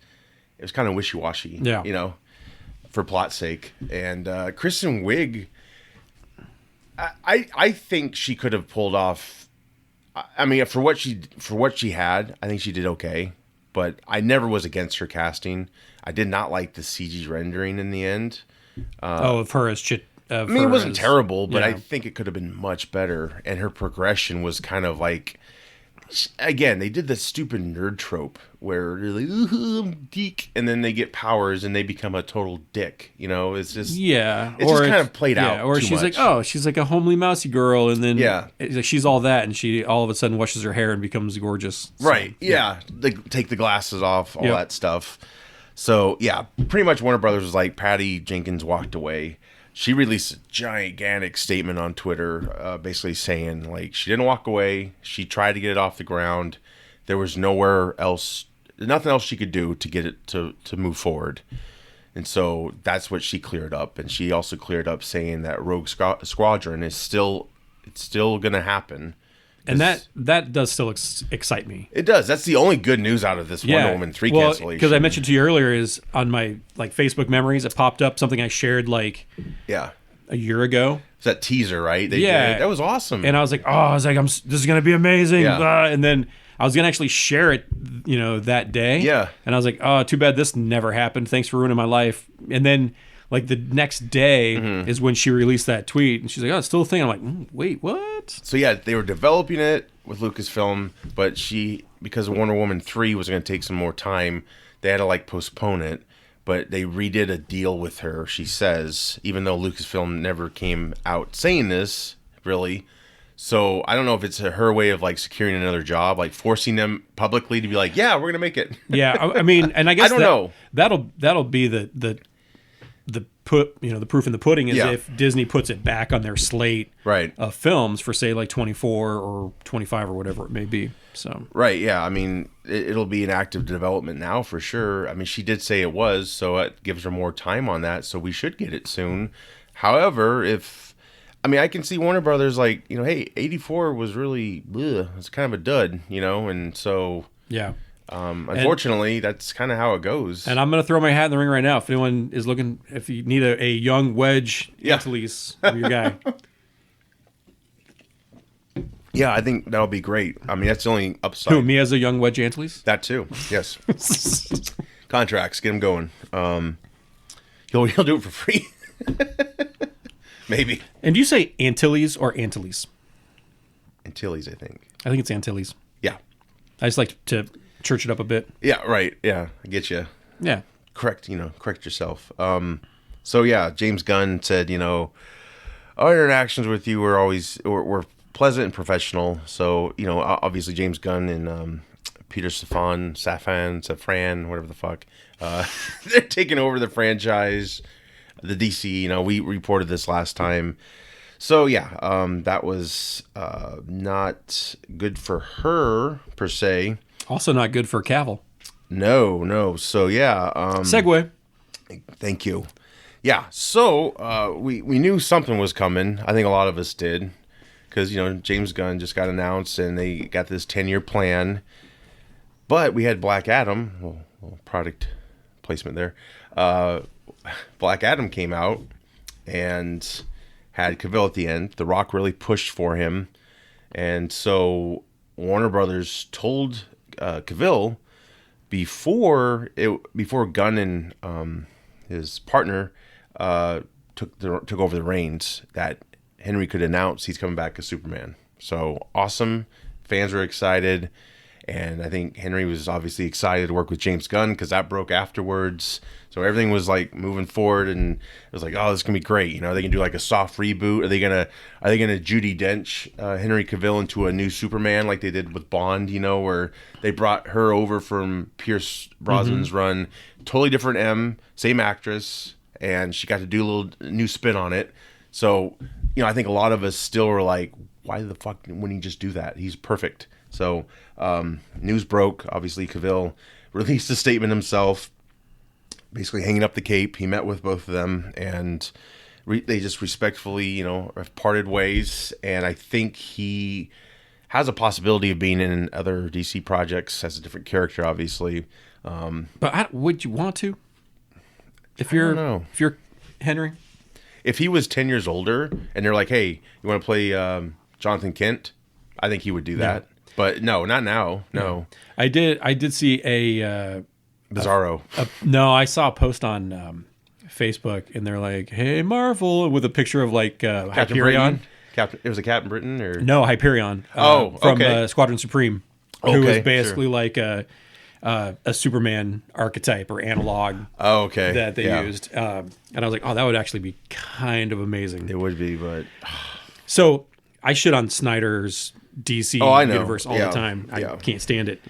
It was kind of wishy-washy, for plot's sake. And Kristen Wiig, I think she could have pulled off. I mean, for what she had, I think she did okay. But I never was against her casting. I did not like the CG rendering in the end. Of her as Chit. I mean, it wasn't terrible, but I think it could have been much better. And her progression was kind of like, again, they did the stupid nerd trope where they're like, ooh, I'm geek, and then they get powers and they become a total dick. It's just it's just kind of played out. Or too she's much. like, oh, she's like a homely mousy girl, and then it's like she's all that, and she all of a sudden washes her hair and becomes gorgeous. Right? Yeah. They take the glasses off, all that stuff. So yeah, pretty much Warner Brothers was like, Patty Jenkins walked away. She released a gigantic statement on Twitter, basically saying, like, she didn't walk away. She tried to get it off the ground. There was nothing else she could do to get it to move forward. And so that's what she cleared up. And she also cleared up saying that Rogue Squadron is still going to happen. And that does still excite me. It does. That's the only good news out of this Wonder Woman 3 cancellation. Because I mentioned to you earlier is on my Facebook memories, it popped up something I shared a year ago. It's that teaser, right? That was awesome. And I was like, this is going to be amazing. Yeah. And then I was going to actually share it, that day. Yeah. And I was like, oh, too bad this never happened. Thanks for ruining my life. And then like the next day is when she released that tweet, and she's like, oh, it's still a thing. I'm like, wait, what? So yeah, they were developing it with Lucasfilm, but because Wonder Woman 3 was going to take some more time, they had to postpone it. But they redid a deal with her, she says, even though Lucasfilm never came out saying this, really. So I don't know if it's her way of securing another job, forcing them publicly to be like, yeah, we're going to make it. Yeah, I mean, and I guess I don't know. That'll be the the proof in the pudding is Yeah. if Disney puts it back on their slate Right. of films for say like 24 or 25 or whatever it may be. So Right, yeah. I mean, it'll be in active development now for sure. I mean, she did say it was, so it gives her more time on that, so we should get it soon. However, I can see Warner Brothers like, hey, 84 was really, it's kind of a dud, and so, yeah. unfortunately, that's kind of how it goes. And I'm going to throw my hat in the ring right now. If anyone is looking, if you need a young wedge, Antilles, I'm your guy. Yeah, I think that'll be great. I mean, that's the only upside. Who, me as a young wedge Antilles? That too, yes. Contracts, get him going. He'll do it for free. Maybe. And do you say Antilles or Antilles? Antilles, I think. I think it's Antilles. Yeah. I just like to church it up a bit. Yeah, right. Yeah, I get you. Yeah. Correct yourself. So yeah, James Gunn said, our interactions with you were pleasant and professional. So, obviously James Gunn and Peter Safran, whatever the fuck, they're taking over the franchise, the DC. We reported this last time. So yeah, that was not good for her per se. Also not good for Cavill. No. So yeah. Segue. Thank you. Yeah. So we knew something was coming. I think a lot of us did, because James Gunn just got announced and they got this 10-year plan. But we had Black Adam. Well, product placement there. Black Adam came out and had Cavill at the end. The Rock really pushed for him, and so Warner Brothers told Cavill before Gunn and his partner took over the reins that Henry could announce he's coming back as Superman. So awesome. Fans were excited. And I think Henry was obviously excited to work with James Gunn because that broke afterwards. So everything was like moving forward, and it was like, oh, this is gonna be great. They can do like a soft reboot. Are they gonna Judi Dench Henry Cavill into a new Superman like they did with Bond? Where they brought her over from Pierce Brosnan's run, totally different same actress, and she got to do a little new spin on it. So I think a lot of us still were like, why the fuck wouldn't he just do that? He's perfect. So news broke. Obviously, Cavill released a statement himself, basically hanging up the cape. He met with both of them, and they just respectfully, have parted ways. And I think he has a possibility of being in other DC projects as a different character, obviously. But would you want to? If you're Henry? If he was 10 years older and they're like, hey, you want to play Jonathan Kent? I think he would do that. But no, not now. No. I did see a Bizarro. No, I saw a post on Facebook, and they're like, "Hey, Marvel," with a picture of like Hyperion. It was a Captain Britain, or no, Hyperion. From Squadron Supreme, who was basically like a Superman archetype or analog. Oh, okay. That they used, and I was like, "Oh, that would actually be kind of amazing." It would be, but so I shit on Snyder's DC universe all the time. I can't stand it.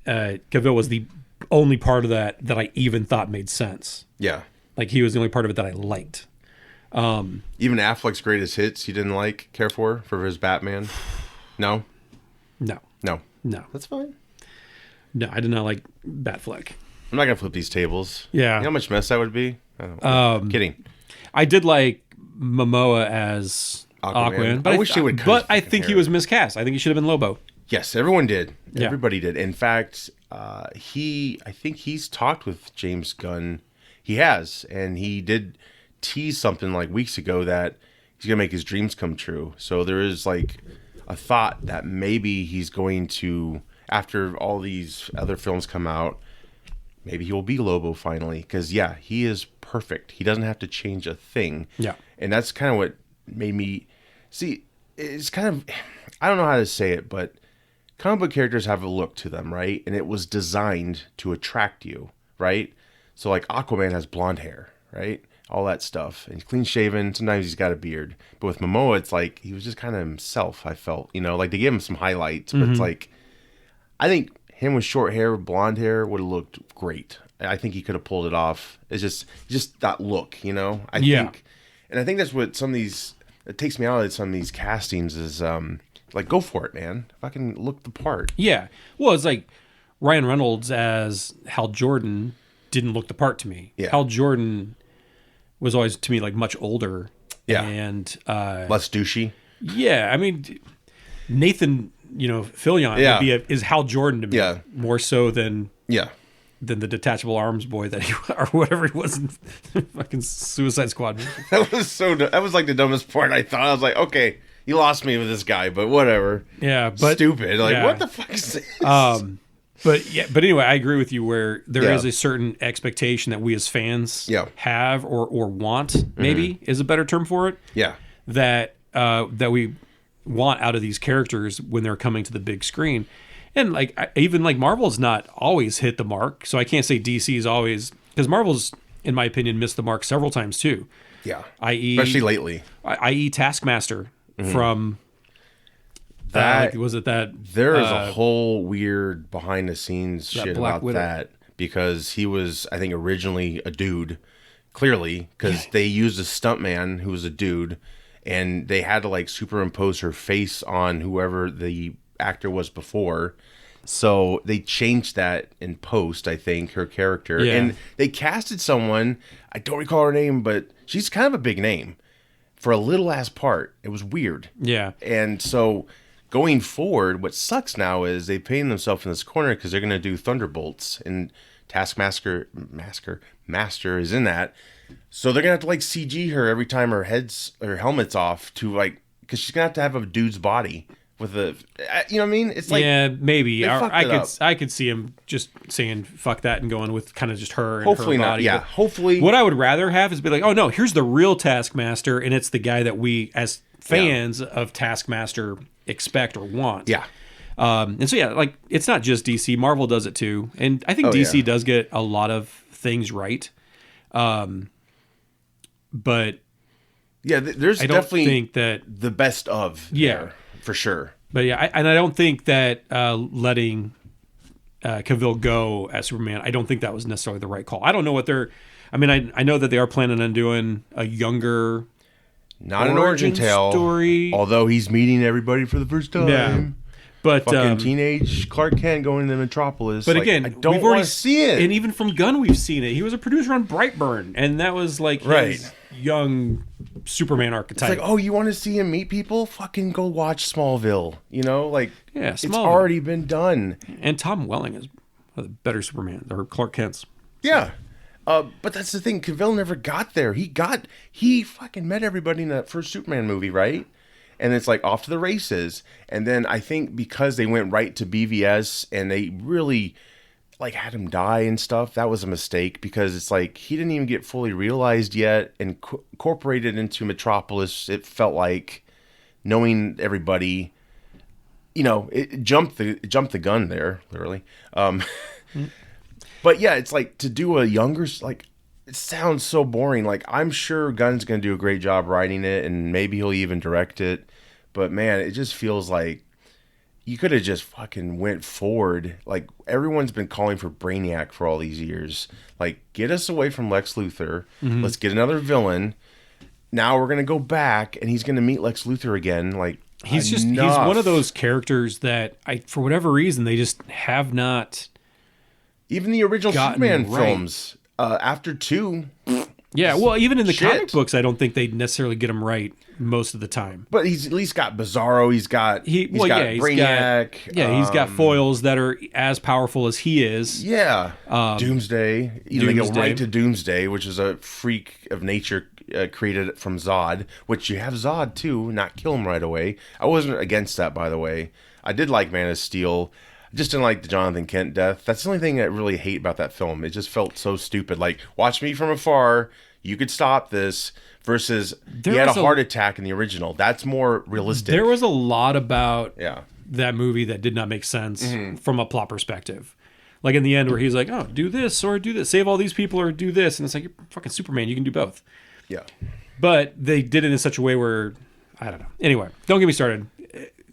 Cavill was the only part of that I even thought made sense. Yeah. Like he was the only part of it that I liked. Even Affleck's greatest hits you didn't care for his Batman? No? No. That's fine. No, I did not like Batfleck. I'm not going to flip these tables. Yeah. You know how much mess that would be? I don't know. Kidding. I did like Momoa as Aquaman, but I wish he would. But I think he was miscast. I think he should have been Lobo. Yes, everyone did. Yeah. Everybody did. In fact, I think he's talked with James Gunn. He has, and he did tease something like weeks ago that he's gonna make his dreams come true. So there is like a thought that maybe he's going to, after all these other films come out, maybe he will be Lobo finally. Because he is perfect. He doesn't have to change a thing. Yeah, and that's kind of what made me see. It's kind of, I don't know how to say it, but comic book characters have a look to them, right? And it was designed to attract you, right? So like Aquaman has blonde hair, right? All that stuff. And he's clean shaven. Sometimes he's got a beard. But with Momoa, it's like he was just kind of himself, I felt. Like they gave him some highlights, but it's like, I think him with short hair, blonde hair would have looked great. I think he could have pulled it off. It's just that look, you know. I think that's what some of these. It takes me out of some of these castings is like, go for it, man. If I can look the part. Yeah. Well, it's like Ryan Reynolds as Hal Jordan didn't look the part to me. Yeah. Hal Jordan was always to me like much older. Yeah. And less douchey. Yeah, I mean, Nathan, Fillion would be is Hal Jordan to me. Yeah. More so than the detachable arms boy that he or whatever he was in fucking Suicide Squad. That was like the dumbest part. I thought I was like, okay, you lost me with this guy, but whatever. Yeah, but stupid. Like, what the fuck is this? But anyway, I agree with you where there is a certain expectation that we as fans have or want, maybe is a better term for it. Yeah. That we want out of these characters when they're coming to the big screen. And even Marvel's not always hit the mark. So I can't say DC's always, because Marvel's, in my opinion, missed the mark several times too. Yeah. Especially lately. I.e. Taskmaster from that. Was it that? There is a whole weird behind the scenes shit about Widow. That because he was, I think, originally a dude, clearly, because they used a stuntman who was a dude, and they had to superimpose her face on whoever the actor was before. So they changed that in post, I think, her character. Yeah. And they casted someone, I don't recall her name, but she's kind of a big name for a little ass part. It was weird. Yeah. And so going forward, what sucks now is they painted themselves in this corner because they're going to do Thunderbolts, and Master is in that. So they're going to have to CG her every time her helmet's off to because she's going to have a dude's body. With you know what I mean? It's maybe I could see him just saying fuck that and going with kind of just her and hopefully her body. Not. Yeah, hopefully. What I would rather have is be like, oh no, here's the real Taskmaster, and it's the guy that we as fans of Taskmaster expect or want. Yeah. And so it's not just DC. Marvel does it too, and I think DC does get a lot of things right. But there's definitely think that the best of there. For sure. But I don't think that letting Cavill go as Superman, I don't think that was necessarily the right call. I don't know what they're... I mean, I know that they are planning on doing a younger... Not an origin tale story. Although he's meeting everybody for the first time. Yeah. But fucking teenage Clark Kent going to Metropolis. But again, I don't want to see it. And even from Gunn, we've seen it. He was a producer on Brightburn, and that was his young Superman archetype. It's you want to see him meet people? Fucking go watch Smallville. Smallville. It's already been done. And Tom Welling is a better Superman, or Clark Kent's. Yeah. But that's the thing. Cavill never got there. He fucking met everybody in that first Superman movie, right? And it's off to the races. And then I think because they went right to BVS and they really had him die and stuff, that was a mistake because it's he didn't even get fully realized yet and incorporated into Metropolis. It felt like knowing everybody, it jumped the gun there, literally. But yeah, it's to do a younger, it sounds so boring. I'm sure Gunn's going to do a great job writing it, and maybe he'll even direct it. But man, it just feels like you could have just fucking went forward. Everyone's been calling for Brainiac for all these years. Get us away from Lex Luthor. Mm-hmm. Let's get another villain. Now we're going to go back, and he's going to meet Lex Luthor again. He's one of those characters that for whatever reason, they just have not. Even the original Superman films. After 2. Yeah, well, even in the comic books, I don't think they necessarily get him right most of the time. But he's at least got Bizarro. He's got Brainiac. He's got foils that are as powerful as he is. Yeah. Doomsday. They go right to Doomsday, which is a freak of nature created from Zod, which you have Zod too, not kill him right away. I wasn't against that, by the way. I did like Man of Steel. I just didn't like the Jonathan Kent death. That's the only thing I really hate about that film. It just felt so stupid. Watch me from afar. You could stop this. Versus he had a heart attack in the original. That's more realistic. There was a lot about that movie that did not make sense from a plot perspective. In the end where he's like, oh, do this or do this. Save all these people or do this. And it's you're fucking Superman. You can do both. Yeah. But they did it in such a way where, I don't know. Anyway, don't get me started.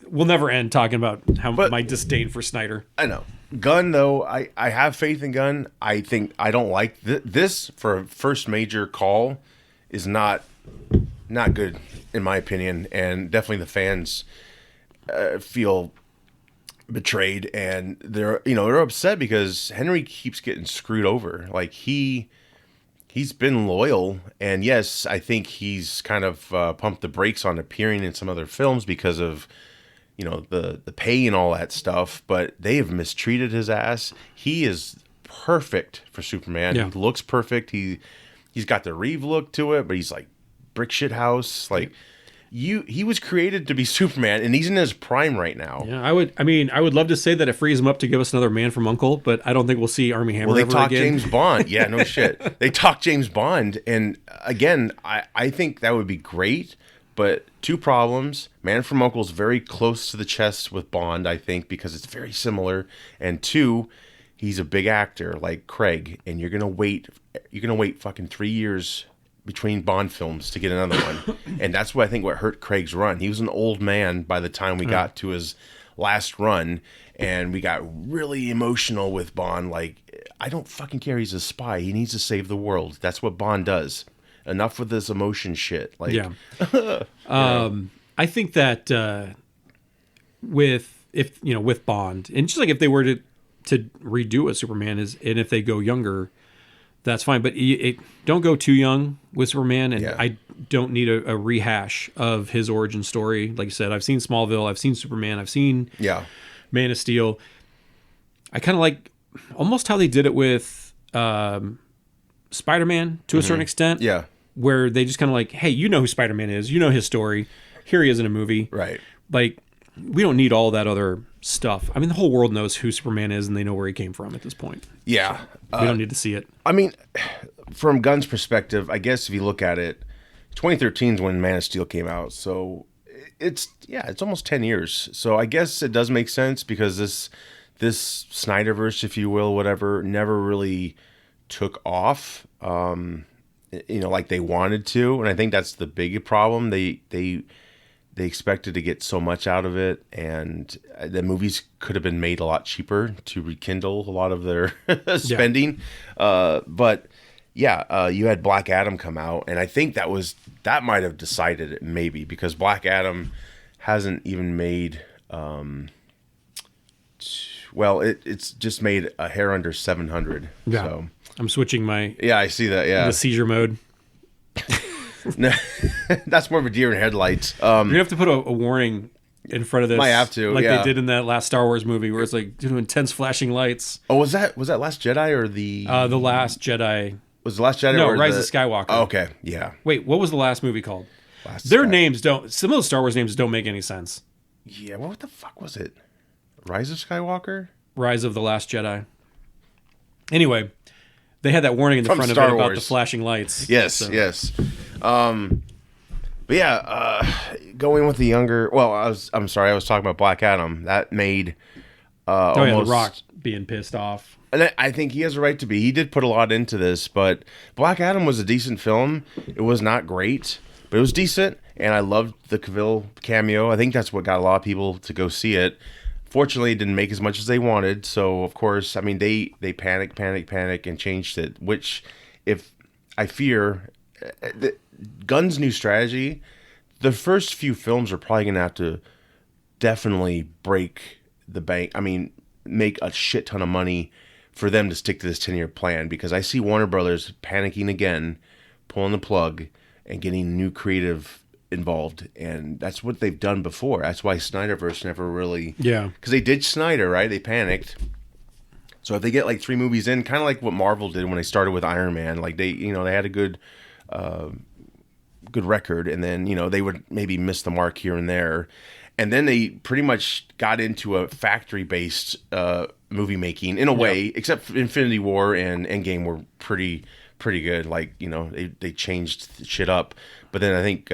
We'll never end talking about my disdain for Snyder. I know. Gunn, though, I have faith in Gunn. I think I don't like this for a first major call is not good in my opinion, and definitely the fans feel betrayed, and they're upset because Henry keeps getting screwed over. Like he's been loyal, and yes, I think he's kind of pumped the brakes on appearing in some other films because of the pay and all that stuff, but they have mistreated his ass. He is perfect for Superman. Yeah. He looks perfect. He's got the Reeve look to it, but he's like brick shit house. Like he was created to be Superman, and he's in his prime right now. Yeah, I would love to say that it frees him up to give us another Man from U.N.C.L.E., but I don't think we'll see Armie Hammer Well, they ever talk again. James Bond. Yeah, no shit. They talk James Bond, and again, I think that would be great. But two problems. Man from U.N.C.L.E. is very close to the chest with Bond, I think, because it's very similar. And two, he's a big actor like Craig, and you're gonna wait fucking 3 years between Bond films to get another one. And that's what hurt Craig's run. He was an old man by the time we got to his last run, and we got really emotional with Bond. Like, I don't fucking care. He's a spy. He needs to save the world. That's what Bond does. Enough with this emotion shit. Like, yeah. I think that with Bond, and just like if they were to redo a Superman and if they go younger, that's fine. But don't go too young with Superman, and I don't need a rehash of his origin story. Like I said, I've seen Smallville, I've seen Superman, I've seen Man of Steel. I kind of like almost how they did it with Spider-Man to a certain extent. Yeah. Where they just kind of like, hey, you know who Spider-Man is. You know his story. Here he is in a movie. Right. Like, we don't need all that other stuff. I mean, the whole world knows who Superman is, and they know where he came from at this point. Yeah. So we don't need to see it. I mean, from Gunn's perspective, I guess if you look at it, 2013 is when Man of Steel came out. So it's almost 10 years. So I guess it does make sense because this Snyderverse, if you will, whatever, never really took off. Like they wanted to, and I think that's the big problem. They expected to get so much out of it, and the movies could have been made a lot cheaper to rekindle a lot of their spending. But you had Black Adam come out, and I think that might have decided it maybe because Black Adam hasn't even made. It's just made a hair under 700. Yeah. So. I'm switching my I see that. Yeah, the seizure mode. No, that's more of a deer in headlights. You're gonna have to put a warning in front of this. Might have to, like they did in that last Star Wars movie, where it's like intense flashing lights. Oh, was that Last Jedi or the Last Jedi? Was the Last Jedi? No, or Rise of Skywalker. Oh, okay, yeah. Wait, what was the last movie called? Their names don't. Some of those Star Wars names don't make any sense. Yeah, what the fuck was it? Rise of Skywalker? Rise of the Last Jedi. Anyway, they had that warning in the From front Star of it about Wars. the flashing lights. Yes. But yeah, going with the younger. Well, I'm sorry, I was talking about Black Adam. That made almost The Rock being pissed off. And I think he has a right to be. He did put a lot into this, but Black Adam was a decent film. It was not great, but it was decent, and I loved the Cavill cameo. I think that's what got a lot of people to go see it. Fortunately, it didn't make as much as they wanted, so of course, I mean, they panic, and changed it, which, if I fear, Gunn's new strategy, the first few films are probably going to have to definitely break the bank. I mean, make a shit ton of money for them to stick to this 10-year plan, because I see Warner Brothers panicking again, pulling the plug, and getting new creative involved, and that's what they've done before. That's why Snyderverse never really... Yeah. Because they did Snyder, right? They panicked. So if they get like 3 movies in, kind of like what Marvel did when they started with Iron Man, like they had a good record, and then, they would maybe miss the mark here and there. And then they pretty much got into a factory-based movie making in a way, except Infinity War and Endgame were pretty good. Like, they changed shit up. But then I think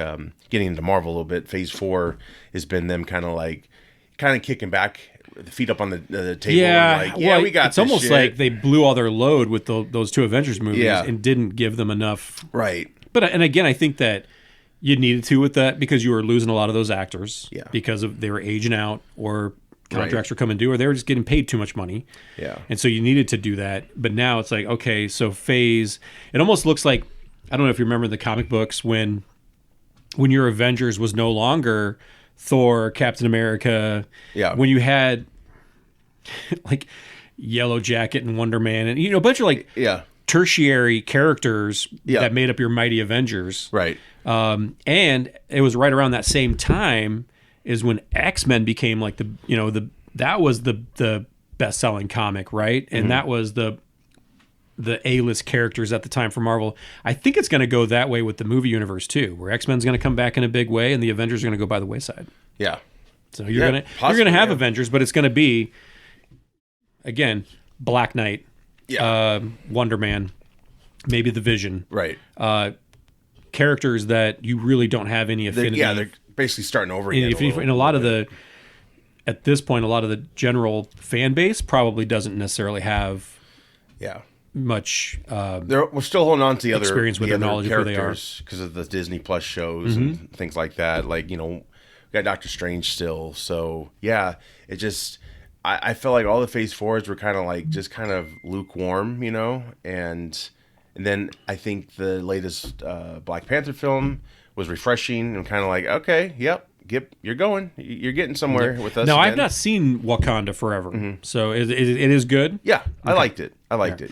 getting into Marvel a little bit, Phase 4 has been them kind of kicking back, the feet up on the table. Yeah, and like, we got it's almost shit. like they blew all their load with those 2 Avengers movies and didn't give them enough. Right. But and again, I think that you needed to with that because you were losing a lot of those actors because they were aging out or contracts were coming due, or they were just getting paid too much money. Yeah. And so you needed to do that. But now it's like, okay, so Phase, it almost looks like, I don't know if you remember the comic books when your Avengers was no longer Thor, Captain America. Yeah. When you had like Yellow Jacket and Wonder Man and, a bunch of like tertiary characters that made up your mighty Avengers. Right. And it was right around that same time is when X-Men became like that was the best-selling comic, right? And that was the A-list characters at the time for Marvel. I think it's going to go that way with the movie universe too, where X-Men's going to come back in a big way and the Avengers are going to go by the wayside. Yeah. So you're going to have Avengers, but it's going to be, again, Black Knight, Wonder Man, maybe the Vision. Right. Characters that you really don't have any affinity. They're basically starting over again. At this point, a lot of the general fan base probably doesn't necessarily have much. We're still holding on to the experience with the their knowledge of who they are because of the Disney Plus shows and things like that. Like, we got Doctor Strange still. So yeah, it just I felt like all the Phase 4s were kind of like just kind of lukewarm, and then I think the latest Black Panther film was refreshing and kind of like, okay, yep. You're getting somewhere with us. No, again. I've not seen Wakanda Forever, so it is good. Yeah, I liked it.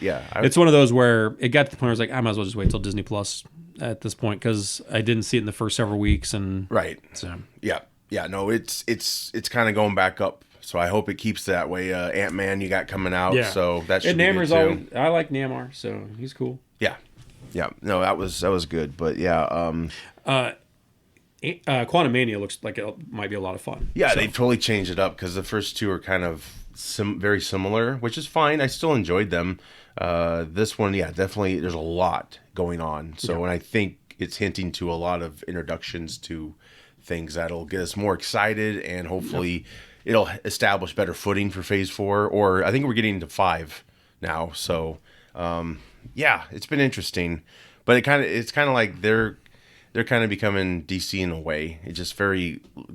Yeah, it's one of those where it got to the point where I was like, I might as well just wait till Disney Plus at this point because I didn't see it in the first several weeks, and right. So yeah. No, it's kind of going back up. So I hope it keeps that way. Ant-Man you got coming out, so that should be good too. I like Namor, so he's cool. Yeah. No, that was good, but yeah. Quantumania looks like it might be a lot of fun. Yeah, they totally changed it up because the first two are kind of very similar, which is fine. I still enjoyed them. This one, definitely there's a lot going on. So, and I think it's hinting to a lot of introductions to things that'll get us more excited and hopefully it'll establish better footing for Phase 4. Or I think we're getting into 5 now. So, it's been interesting. But it's kind of like they're kind of becoming DC in a way. It just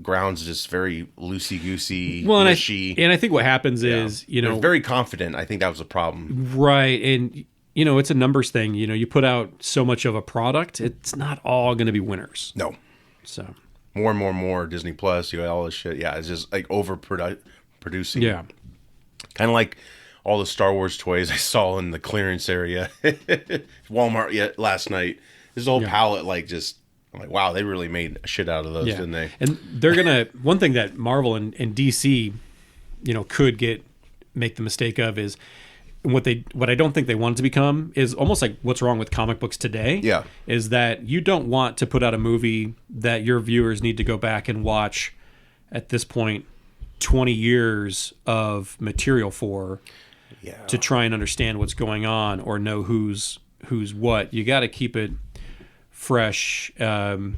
grounds just very loosey-goosey, mushy. And I think what happens is, they're very confident. I think that was a problem. Right. And, it's a numbers thing. You put out so much of a product, it's not all going to be winners. No. So. More Disney Plus, all this shit. Yeah, it's just like overproducing. Yeah. Kind of like all the Star Wars toys I saw in the clearance area. Walmart last night. This whole palette, I'm like, wow, they really made a shit out of those, didn't they? And they're gonna one thing that Marvel and DC, could make the mistake of is what I don't think they want it to become is almost like what's wrong with comic books today. Yeah. Is that you don't want to put out a movie that your viewers need to go back and watch at this point 20 years of material for to try and understand what's going on or know who's what. You got to keep it fresh. And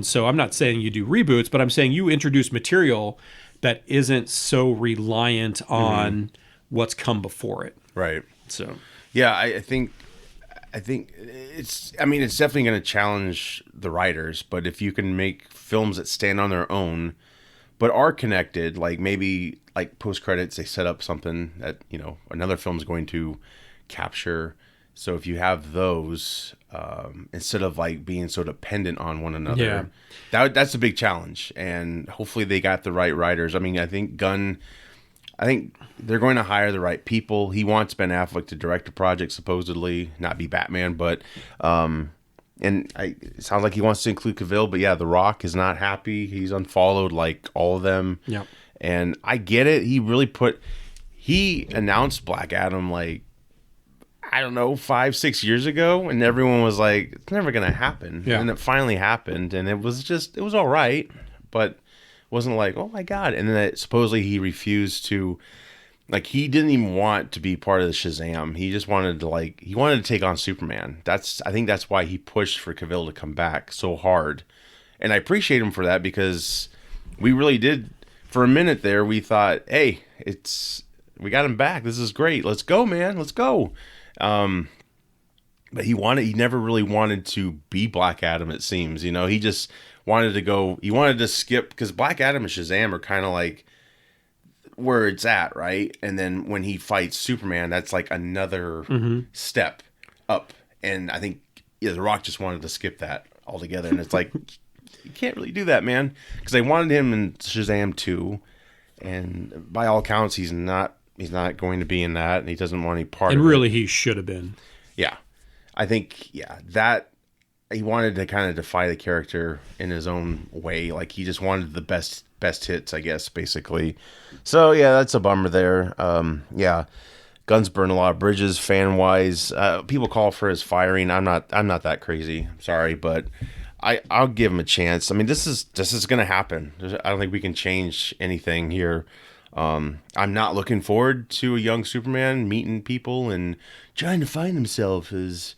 so I'm not saying you do reboots, but I'm saying you introduce material that isn't so reliant on what's come before it. Right. So yeah, I think it's definitely going to challenge the writers, but if you can make films that stand on their own but are connected, like maybe like post credits they set up something that another film's going to capture. So if you have those instead of like being so dependent on one another, that's a big challenge. And hopefully they got the right writers. I mean, I think Gunn, they're going to hire the right people. He wants Ben Affleck to direct a project, supposedly, not be Batman, but it sounds like he wants to include Cavill. But yeah, The Rock is not happy. He's unfollowed like all of them. Yep. And I get it. He announced Black Adam like, I don't know, 5-6 years ago, and everyone was like, it's never going to happen. Yeah. And it finally happened, and it was all right, but it wasn't like, oh my God. And then supposedly he refused to, like, he didn't even want to be part of the Shazam. He just wanted to take on Superman. I think that's why he pushed for Cavill to come back so hard. And I appreciate him for that because we really did, for a minute there, we thought, hey, we got him back. This is great. Let's go, man. Let's go. But he never really wanted to be Black Adam, it seems. He just wanted to skip, because Black Adam and Shazam are kind of like where it's at, right? And then when he fights Superman, that's like another step up. And I think The Rock just wanted to skip that altogether. And it's like, you can't really do that, man. Because they wanted him in Shazam 2. And by all accounts, he's not going to be in that. And he doesn't want any part of it. And really, he should have been. Yeah. I think, that he wanted to kind of defy the character in his own way. Like, he just wanted the best hits, I guess, basically. So, yeah, that's a bummer there. Gunn's burned a lot of bridges fan-wise. People call for his firing. I'm not that crazy. I'm sorry, but I'll give him a chance. I mean, this is going to happen. I don't think we can change anything here. I'm not looking forward to a young Superman meeting people and trying to find himself as,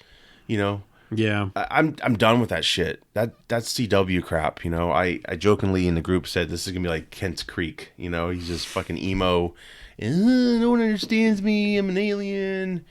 Yeah. I'm done with that shit. That's CW crap, I jokingly in the group said this is gonna be like Kent's Creek, he's just fucking emo. No one understands me. I'm an alien.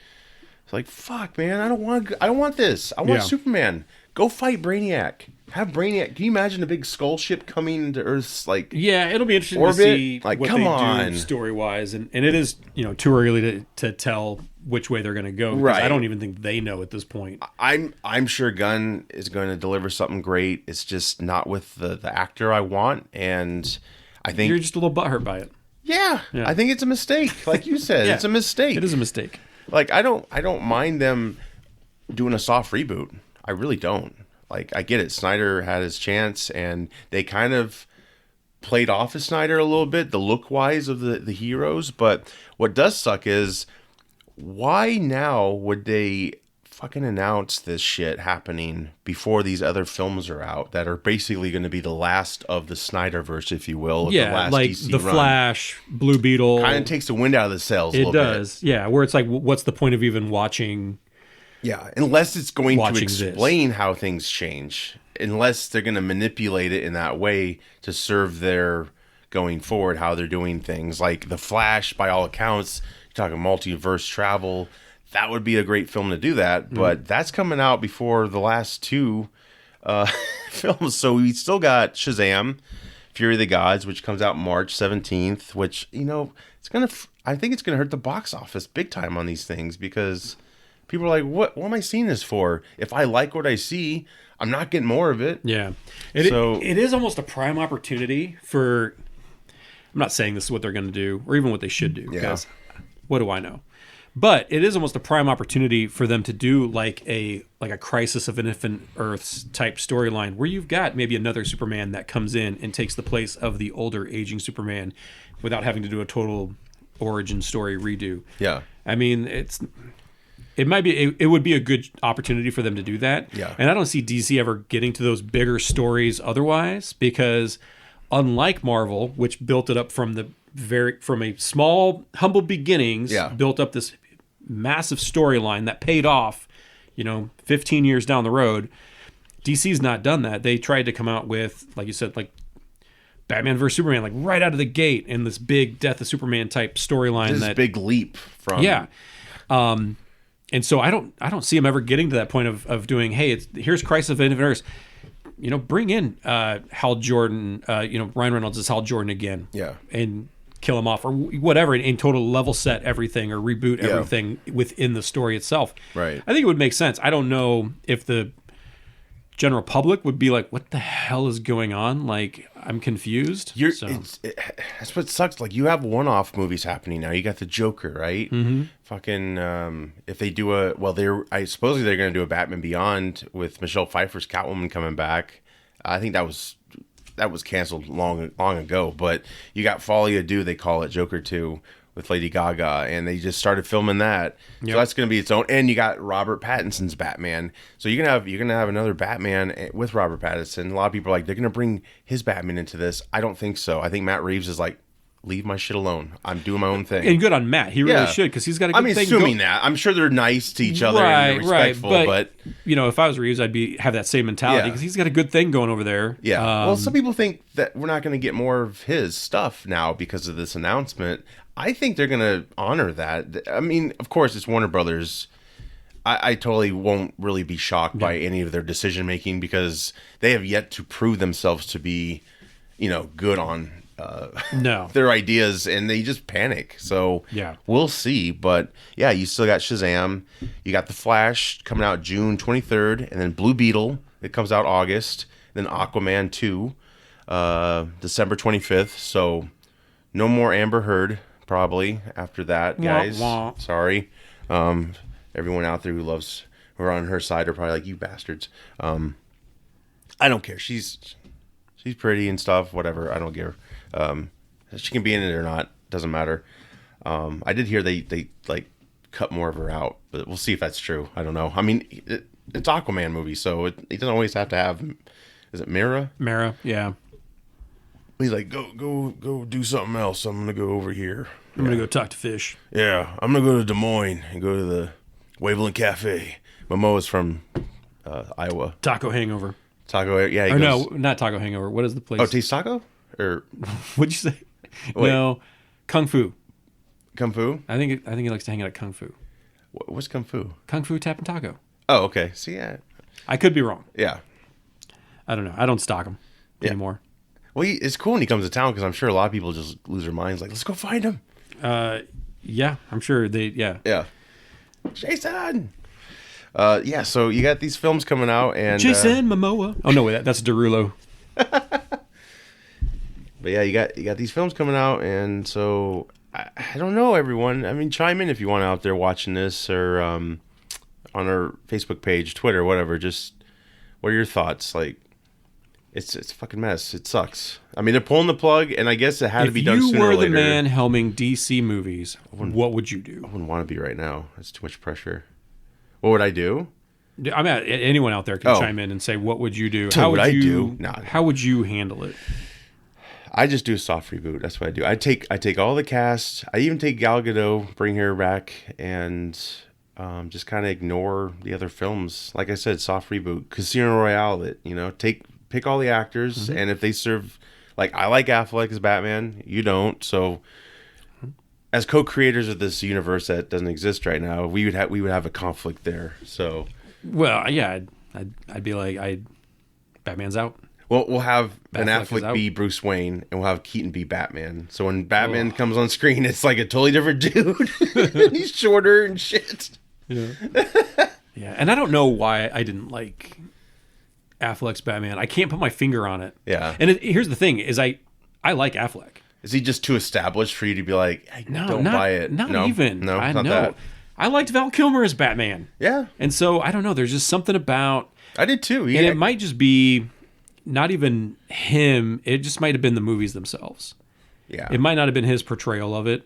It's like, fuck, man. I don't want this. I want Superman. Go fight Brainiac. Have Brainiac. Can you imagine a big skull ship coming into Earth's it'll be interesting orbit? To see what they do story wise, and it is too early to tell which way they're going to go. Right. I don't even think they know at this point. I'm sure Gunn is going to deliver something great. It's just not with the actor I want, and I think you're just a little butthurt by it. Yeah, I think it's a mistake. Like you said, it's a mistake. It is a mistake. Like I don't mind them doing a soft reboot. I really don't. Like, I get it. Snyder had his chance, and they kind of played off of Snyder a little bit, the look-wise of the heroes. But what does suck is, why now would they fucking announce this shit happening before these other films are out that are basically going to be the last of the Snyderverse, if you will? Yeah, the last like DC The run. Flash, Blue Beetle. Kind of takes the wind out of the sails a little does, bit. yeah. Where it's like, what's the point of even watching... Yeah, unless it's going to explain this. how things change. Unless they're going to manipulate it in that way to serve their going forward, how they're doing things. Like The Flash, by all accounts, you're talking multiverse travel. That would be a great film to do that. But that's coming out before the last two films. So we still got Shazam, Fury of the Gods, which comes out March 17th, which, I think it's going to hurt the box office big time on these things because... people are like, what am I seeing this for? If I like what I see, I'm not getting more of it. Yeah. It is almost a prime opportunity for... I'm not saying this is what they're going to do, or even what they should do, because what do I know? But it is almost a prime opportunity for them to do like a Crisis of Infinite Earths type storyline, where you've got maybe another Superman that comes in and takes the place of the older, aging Superman without having to do a total origin story redo. Yeah. I mean, it would be a good opportunity for them to do that. Yeah. And I don't see DC ever getting to those bigger stories otherwise, because unlike Marvel, which built it up from a small, humble beginnings, built up this massive storyline that paid off, 15 years down the road, DC's not done that. They tried to come out with, like you said, like Batman vs Superman, like right out of the gate, and this big Death of Superman type storyline. This big leap from and so I don't see him ever getting to that point of doing, hey, here's Crisis of Infinite Earths. Bring in Hal Jordan, Ryan Reynolds as Hal Jordan again. Yeah. And kill him off or whatever, and total level set everything or reboot everything within the story itself. Right. I think it would make sense. I don't know if the general public would be like, what the hell is going on? Like, I'm confused. That's what sucks. Like, you have one-off movies happening now. You got the Joker, right? Mm-hmm. Fucking, if they do supposedly they're going to do a Batman Beyond with Michelle Pfeiffer's Catwoman coming back. I think that was canceled long ago. But you got Folie à Deux, they call it, Joker 2, with Lady Gaga, and they just started filming that. Yep. So that's going to be its own. And you got Robert Pattinson's Batman. So you're gonna have another Batman with Robert Pattinson. A lot of people are like, they're going to bring his Batman into this. I don't think so. I think Matt Reeves is like, leave my shit alone. I'm doing my own thing. And good on Matt. He really should, because he's got a good thing. Assuming that. I'm sure they're nice to each other and they're respectful, but if I was Reeves, I'd have that same mentality, because he's got a good thing going over there. Yeah. Well, some people think that we're not going to get more of his stuff now because of this announcement. I think they're going to honor that. I mean, of course, it's Warner Brothers. I totally won't really be shocked by any of their decision making, because they have yet to prove themselves to be, good on No. their ideas, and they just panic. So Yeah. we'll see. But yeah, you still got Shazam. You got The Flash coming out June 23rd, and then Blue Beetle, it comes out August. Then Aquaman 2, December 25th. So no more Amber Heard probably after that, guys. Wah, wah. Sorry. Everyone out there who are on her side are probably like, you bastards. I don't care. She's pretty and stuff, whatever. I don't care. She can be in it or not. Doesn't matter. I did hear they like cut more of her out, but we'll see if that's true. I don't know. I mean, it's Aquaman movie, so it doesn't always have to have. Is it Mira? Mara, yeah. He's like, go do something else. I'm gonna go over here. I'm gonna go talk to fish. Yeah, I'm gonna go to Des Moines and go to the Waveland Cafe. Momoa's from Iowa. Taco Hangover. Taco, yeah. Or no, not Taco Hangover. What is the place? Oh, Taste Taco? Or What'd you say? Wait. No, Kung Fu. Kung Fu? I think he likes to hang out at Kung Fu. What's Kung Fu? Kung Fu Tap and Taco. Oh, okay. See, yeah. I could be wrong. Yeah. I don't know. I don't stock him anymore. Well, it's cool when he comes to town because I'm sure a lot of people just lose their minds. Like, let's go find him. Yeah, I'm sure they. Yeah. Yeah. Jason. Yeah. So you got these films coming out, and Jason Momoa. Oh no, wait, that's Derulo. But yeah, you got these films coming out, and so I don't know, everyone. I mean, chime in if you want out there watching this, or on our Facebook page, Twitter, whatever. Just what are your thoughts? Like, it's a fucking mess. It sucks. I mean, they're pulling the plug, and I guess it had to be done sooner or later. If you were the man helming DC movies, what would you do? I wouldn't want to be right now. That's too much pressure. What would I do? I mean, anyone out there can chime in and say, "What would you do? How would I do? Nah. How would you handle it?" I just do a soft reboot. That's what I do. I take all the cast. I even take Gal Gadot, bring her back, and just kind of ignore the other films. Like I said, soft reboot. Casino Royale. Pick all the actors, and if they serve, like, I like Affleck as Batman. You don't. So, as co-creators of this universe that doesn't exist right now, we would have a conflict there. So, well, yeah, I'd be like, Batman's out. Well, we'll have Ben Affleck Affleck be Bruce Wayne, and we'll have Keaton be Batman. So when Batman comes on screen, it's like a totally different dude. He's shorter and shit. Yeah. Yeah, and I don't know why I didn't like Affleck's Batman. I can't put my finger on it. Yeah. And here's the thing: is I like Affleck. Is he just too established for you to be like, don't buy it? Not even. No, I not know. that. I liked Val Kilmer as Batman. Yeah. And so I don't know. There's just something about. I did too. And it might just be not even him. It just might have been the movies themselves. Yeah. It might not have been his portrayal of it,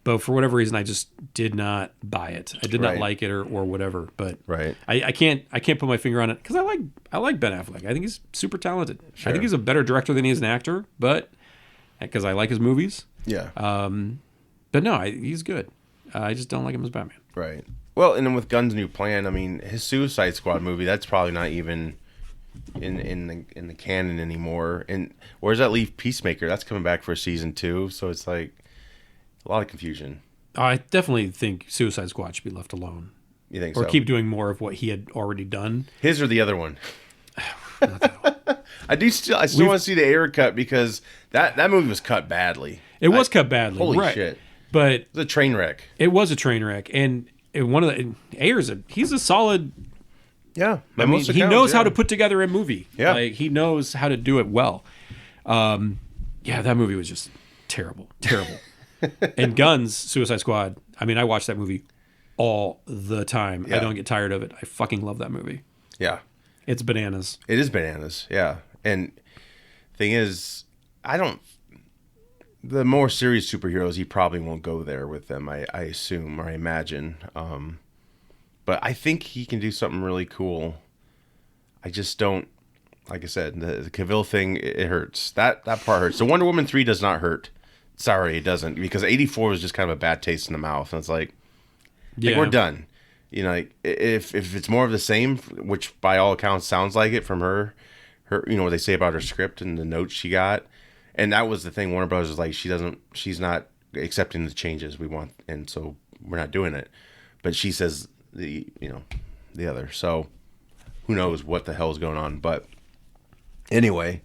but for whatever reason, I just did not buy it. I did not like it or whatever. But I can't put my finger on it because I like Ben Affleck. I think he's super talented. Sure. I think he's a better director than he is an actor, but because I like his movies. Yeah. But no, he's good. I just don't like him as Batman. Right. Well, and then with Gunn's new plan, I mean, his Suicide Squad movie, that's probably not even in the canon anymore. And where does that leave Peacemaker? That's coming back for season 2, so it's like a lot of confusion. I definitely think Suicide Squad should be left alone. You think or so? Keep doing more of what he had already done. His or the other one? I still want to see the Ayer cut because that movie was cut badly. It was cut badly. Holy shit. But it was a train wreck. It was a train wreck. And one of the Ayer's he's a solid. Yeah. I mean, he knows how to put together a movie. Yeah. Like, he knows how to do it well. Yeah, that movie was just terrible. Terrible. And Gunn's Suicide Squad, I mean, I watch that movie all the time. Yeah. I don't get tired of it. I fucking love that movie. Yeah. It's bananas. It is bananas, yeah. And thing is, the more serious superheroes, he probably won't go there with them, I assume, or I imagine. But I think he can do something really cool. I just don't, like I said, the Cavill thing, it hurts. That part hurts. The Wonder Woman 3 does not hurt. Sorry, it doesn't. Because 84 was just kind of a bad taste in the mouth. And it's like we're done. You know, like, if it's more of the same, which by all accounts sounds like it from her, what they say about her script and the notes she got. And that was the thing. Warner Bros. Was like, she's not accepting the changes we want. And so we're not doing it. But she says the other. So who knows what the hell is going on. But anyway,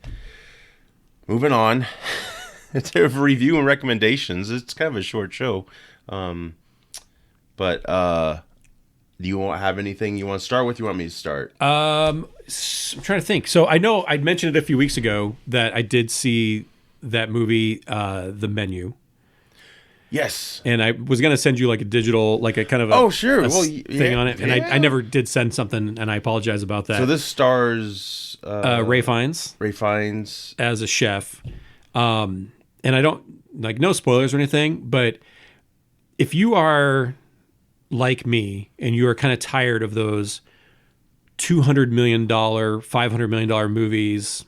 moving on. to review and recommendations. It's kind of a short show. But do you have anything you want to start with? You want me to start? I'm trying to think. So I know I'd mentioned it a few weeks ago that I did see that movie, The Menu. Yes. And I was going to send you like a digital, like a kind of a, thing on it. And I never did send something, and I apologize about that. So this stars Ray Fiennes. Ray Fiennes. As a chef. And I don't, like, no spoilers or anything, but if you are like me and you are kind of tired of those $200 million, $500 million movies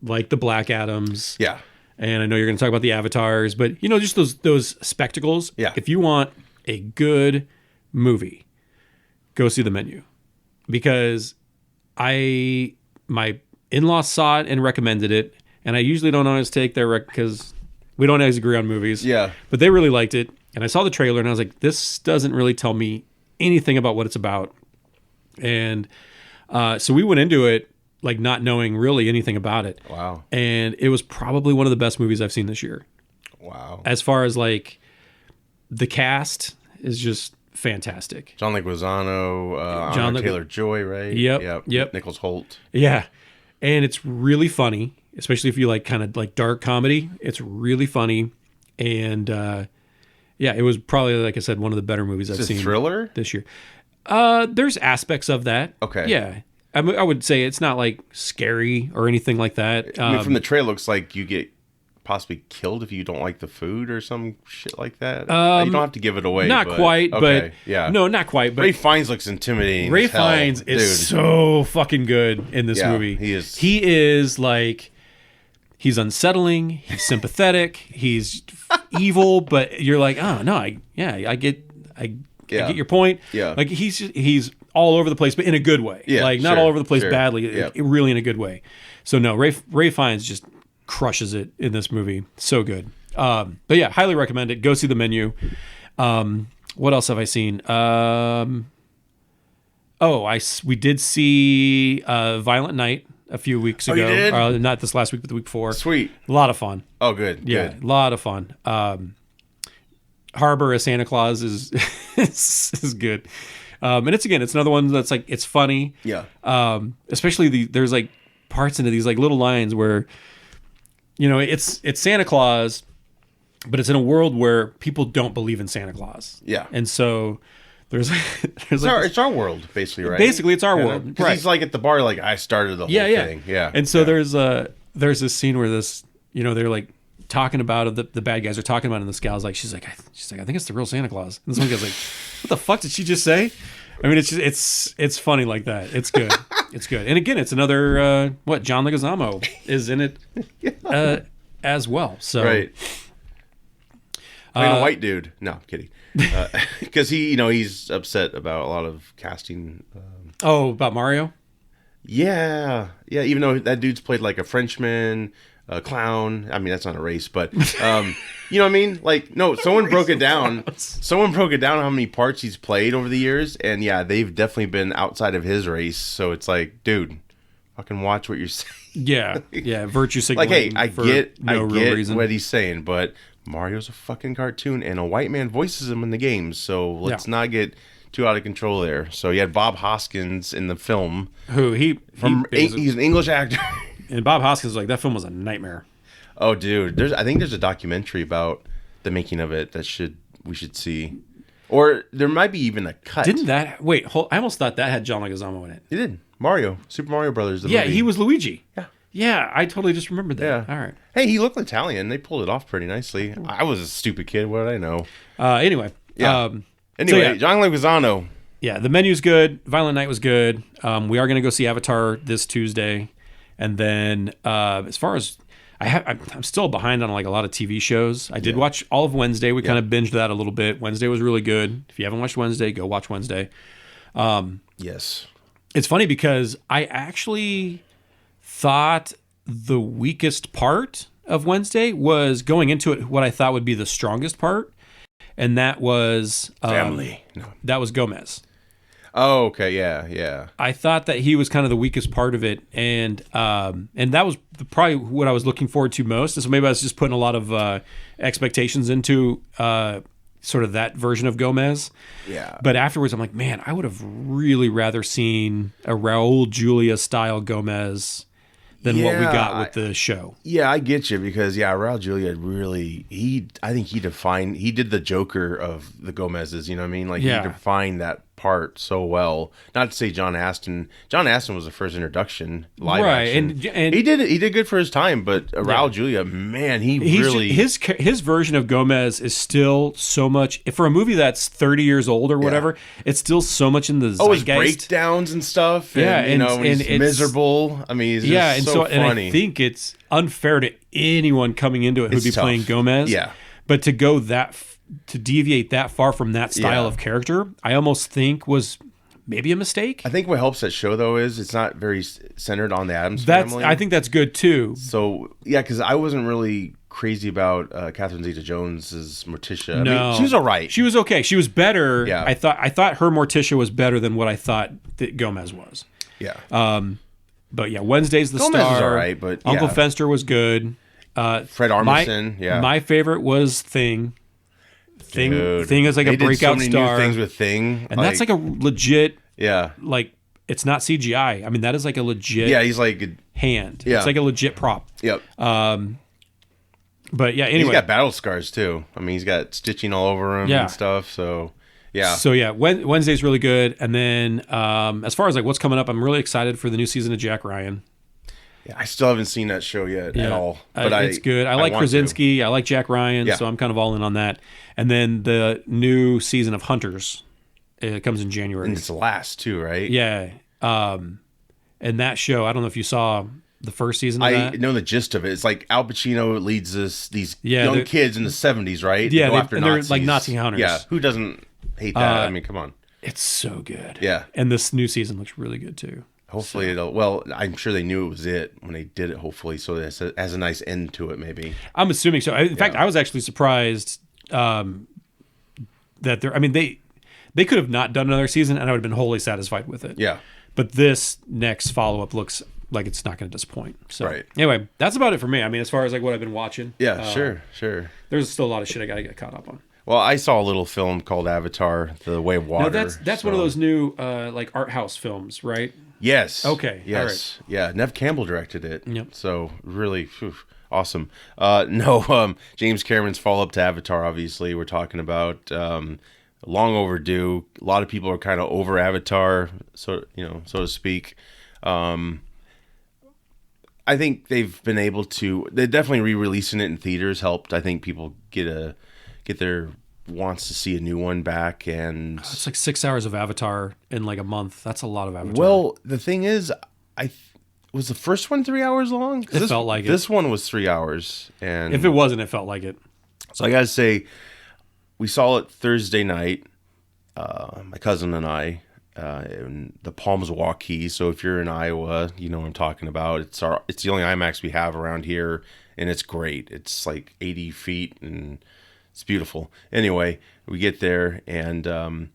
like the Black Adams. Yeah. And I know you're going to talk about the Avatars, but just those spectacles. Yeah. If you want a good movie, go see The Menu, because my in-laws saw it and recommended it, and I usually don't always take their because we don't always agree on movies. Yeah. But they really liked it, and I saw the trailer and I was like, this doesn't really tell me anything about what it's about, and so we went into it like not knowing really anything about it. Wow. And it was probably one of the best movies I've seen this year. Wow. As far as like the cast is just fantastic. John Leguizamo, Taylor-Joy, right? Yep. Nicholas Hoult. Yeah. And it's really funny, especially if you like kind of like dark comedy. It's really funny. And it was probably, like I said, one of the better movies I've seen. Thriller this year. There's aspects of that. Okay. Yeah. I would say it's not like scary or anything like that. From the trailer, it looks like you get possibly killed if you don't like the food or some shit like that. You don't have to give it away. Not quite, okay, but yeah. No, not quite. But Ray Fiennes looks intimidating. Ray Fiennes is so fucking good in this movie. He is. He is like, he's unsettling. He's sympathetic. He's evil, but you're like, oh no, I get your point. Yeah. Like he's all over the place, but in a good way. Yeah, like not sure, all over the place sure. badly, Yep. really in a good way. So no, Ray Fiennes just crushes it in this movie. So good. But yeah, highly recommend it. Go see The Menu. What else have I seen? We did see Violent Night a few weeks ago. You did? Not this last week, but the week before. Sweet. A lot of fun. Oh, good. Yeah, Good. a lot of fun. Harbor as Santa Claus is is good. And it's another one that's like, it's funny. Yeah. Especially there's like parts into these like little lines where, it's Santa Claus, but it's in a world where people don't believe in Santa Claus. Yeah. And so there's it's our world, basically, right? Basically, it's our world. Because he's like at the bar, like, I started the whole thing. Yeah. And so there's this scene where they're like talking about it, the bad guys are talking about it, and this gal's like, she's like, I think it's the real Santa Claus. And this one guy's like, what the fuck did she just say? I mean, it's funny like that. It's good. It's good. And again, it's another John Leguizamo is in it as well. So right. A white dude. No, I'm kidding. Because he's upset about a lot of casting. About Mario? Yeah. Even though that dude's played like a Frenchman, a clown. I mean, that's not a race, but you know what I mean? Like, no, someone broke it down. Someone broke it down how many parts he's played over the years, and yeah, they've definitely been outside of his race. So it's like, dude, fucking watch what you're saying. Yeah, virtue signaling. Like, hey, I get real reason. what he's saying, but Mario's a fucking cartoon, and a white man voices him in the games. So let's not get too out of control there. So you had Bob Hoskins in the film. Who he's an English actor. And Bob Hoskins was like, that film was a nightmare. Oh, dude, I think there's a documentary about the making of it that we should see, or there might be even a cut. Didn't that? Wait, I almost thought that had John Leguizamo in it. It did. Super Mario Brothers. Yeah, movie. he was Luigi. Yeah. Yeah, I totally just remembered that. Yeah. All right. Hey, he looked Italian. They pulled it off pretty nicely. I was a stupid kid. What did I know? Anyway. Yeah. John Leguizamo. Yeah, The Menu's good. Violent Night was good. We are going to go see Avatar this Tuesday. And then as far as I'm still behind on like a lot of TV shows. I did watch all of Wednesday. We kind of binged that a little bit. Wednesday was really good. If you haven't watched Wednesday, go watch Wednesday. Yes. It's funny because I actually thought the weakest part of Wednesday was going into it what I thought would be the strongest part, and that was Family. No. That was Gomez. Oh, okay, yeah. I thought that he was kind of the weakest part of it, and that was probably what I was looking forward to most. And so maybe I was just putting a lot of expectations into sort of that version of Gomez. Yeah. But afterwards, I'm like, man, I would have really rather seen a Raul Julia style Gomez than what we got with the show. Yeah, I get you because Raul Julia really I think he did the Joker of the Gomez's, you know what I mean? Like he defined that part so well. Not to say John Astin was the first introduction live action. And he did good for his time, but Raul Julia, man, his version of Gomez is still so much for a movie that's 30 years old or whatever. It's still so much in the zeitgeist. His breakdowns and stuff. And, when he's miserable. I mean, he's just so funny. And I think it's unfair to anyone coming into it who'd be playing Gomez. Yeah, but to go to deviate that far from that style of character, I almost think was maybe a mistake. I think what helps that show though is it's not very centered on the Addams family. I think that's good too. So because I wasn't really crazy about Catherine Zeta-Jones's Morticia. No, I mean, she was all right. She was okay. She was better. Yeah. I thought her Morticia was better than what I thought that Gomez was. Yeah. But Wednesday's the Gomez star. Was all right, but Uncle Fenster was good. Fred Armisen. My favorite was Thing. Thing is like a breakout did so many star. New things with Thing, and that's like a legit. Yeah. Like it's not CGI. I mean, that is like a legit. Yeah, he's like hand. Yeah. It's like a legit prop. Yep. But anyway, he's got battle scars too. I mean, he's got stitching all over him and stuff. So yeah. So Wednesday's really good, and then as far as like what's coming up, I'm really excited for the new season of Jack Ryan. Yeah, I still haven't seen that show yet at all. But it's good. I like Krasinski. I like Jack Ryan, so I'm kind of all in on that. And then the new season of Hunters, it comes in January. And it's the last too, right? Yeah. And that show, I don't know if you saw the first season of that. I know the gist of it. It's like Al Pacino leads these young kids in the 70s, right? Yeah, they're like Nazi hunters. Yeah, who doesn't hate that? I mean, come on. It's so good. Yeah. And this new season looks really good too. Hopefully I'm sure they knew it was it when they did it, hopefully, so it has a nice end to it, maybe. I'm assuming so. In fact, I was actually surprised that they could have not done another season, and I would have been wholly satisfied with it. Yeah. But this next follow-up looks like it's not going to disappoint. So anyway, that's about it for me. I mean, as far as like what I've been watching. Yeah, sure. There's still a lot of shit I got to get caught up on. Well, I saw a little film called Avatar: The Way of Water. No, that's one of those new like art house films, right? Yes. Okay. Yes. All right. Yeah. Nev Campbell directed it. Yep. So really awesome. James Cameron's follow-up to Avatar, obviously, we're talking about long overdue. A lot of people are kind of over Avatar, so to speak. I think they've been able to. They're definitely re-releasing it in theaters helped. I think people get their wants to see a new one back, and it's like 6 hours of Avatar in like a month. That's a lot of Avatar. Well, the thing is, was the first one 3 hours long? It felt like it. This one was 3 hours, and if it wasn't, it felt like it. So I gotta say, we saw it Thursday night. My cousin and I, in the Palms Walkie. So if you're in Iowa, you know what I'm talking about. It's the only IMAX we have around here, and it's great. It's like 80 feet and it's beautiful. Anyway, we get there, and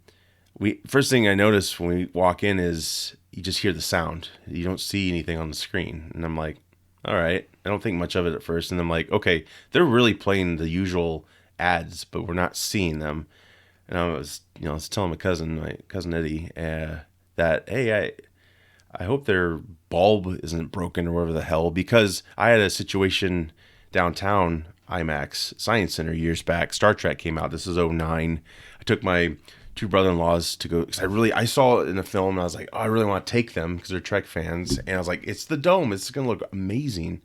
first thing I notice when we walk in is you just hear the sound. You don't see anything on the screen. And I'm like, all right. I don't think much of it at first. And I'm like, okay, they're really playing the usual ads, but we're not seeing them. And I was telling my cousin Eddie, that, hey, I hope their bulb isn't broken or whatever the hell, because I had a situation downtown IMAX Science Center years back. Star Trek came out. This is 2009. I took my two brother-in-laws to go, because I saw it in a film, and I was like, oh, I really want to take them because they're Trek fans. And I was like, it's the dome. It's going to look amazing.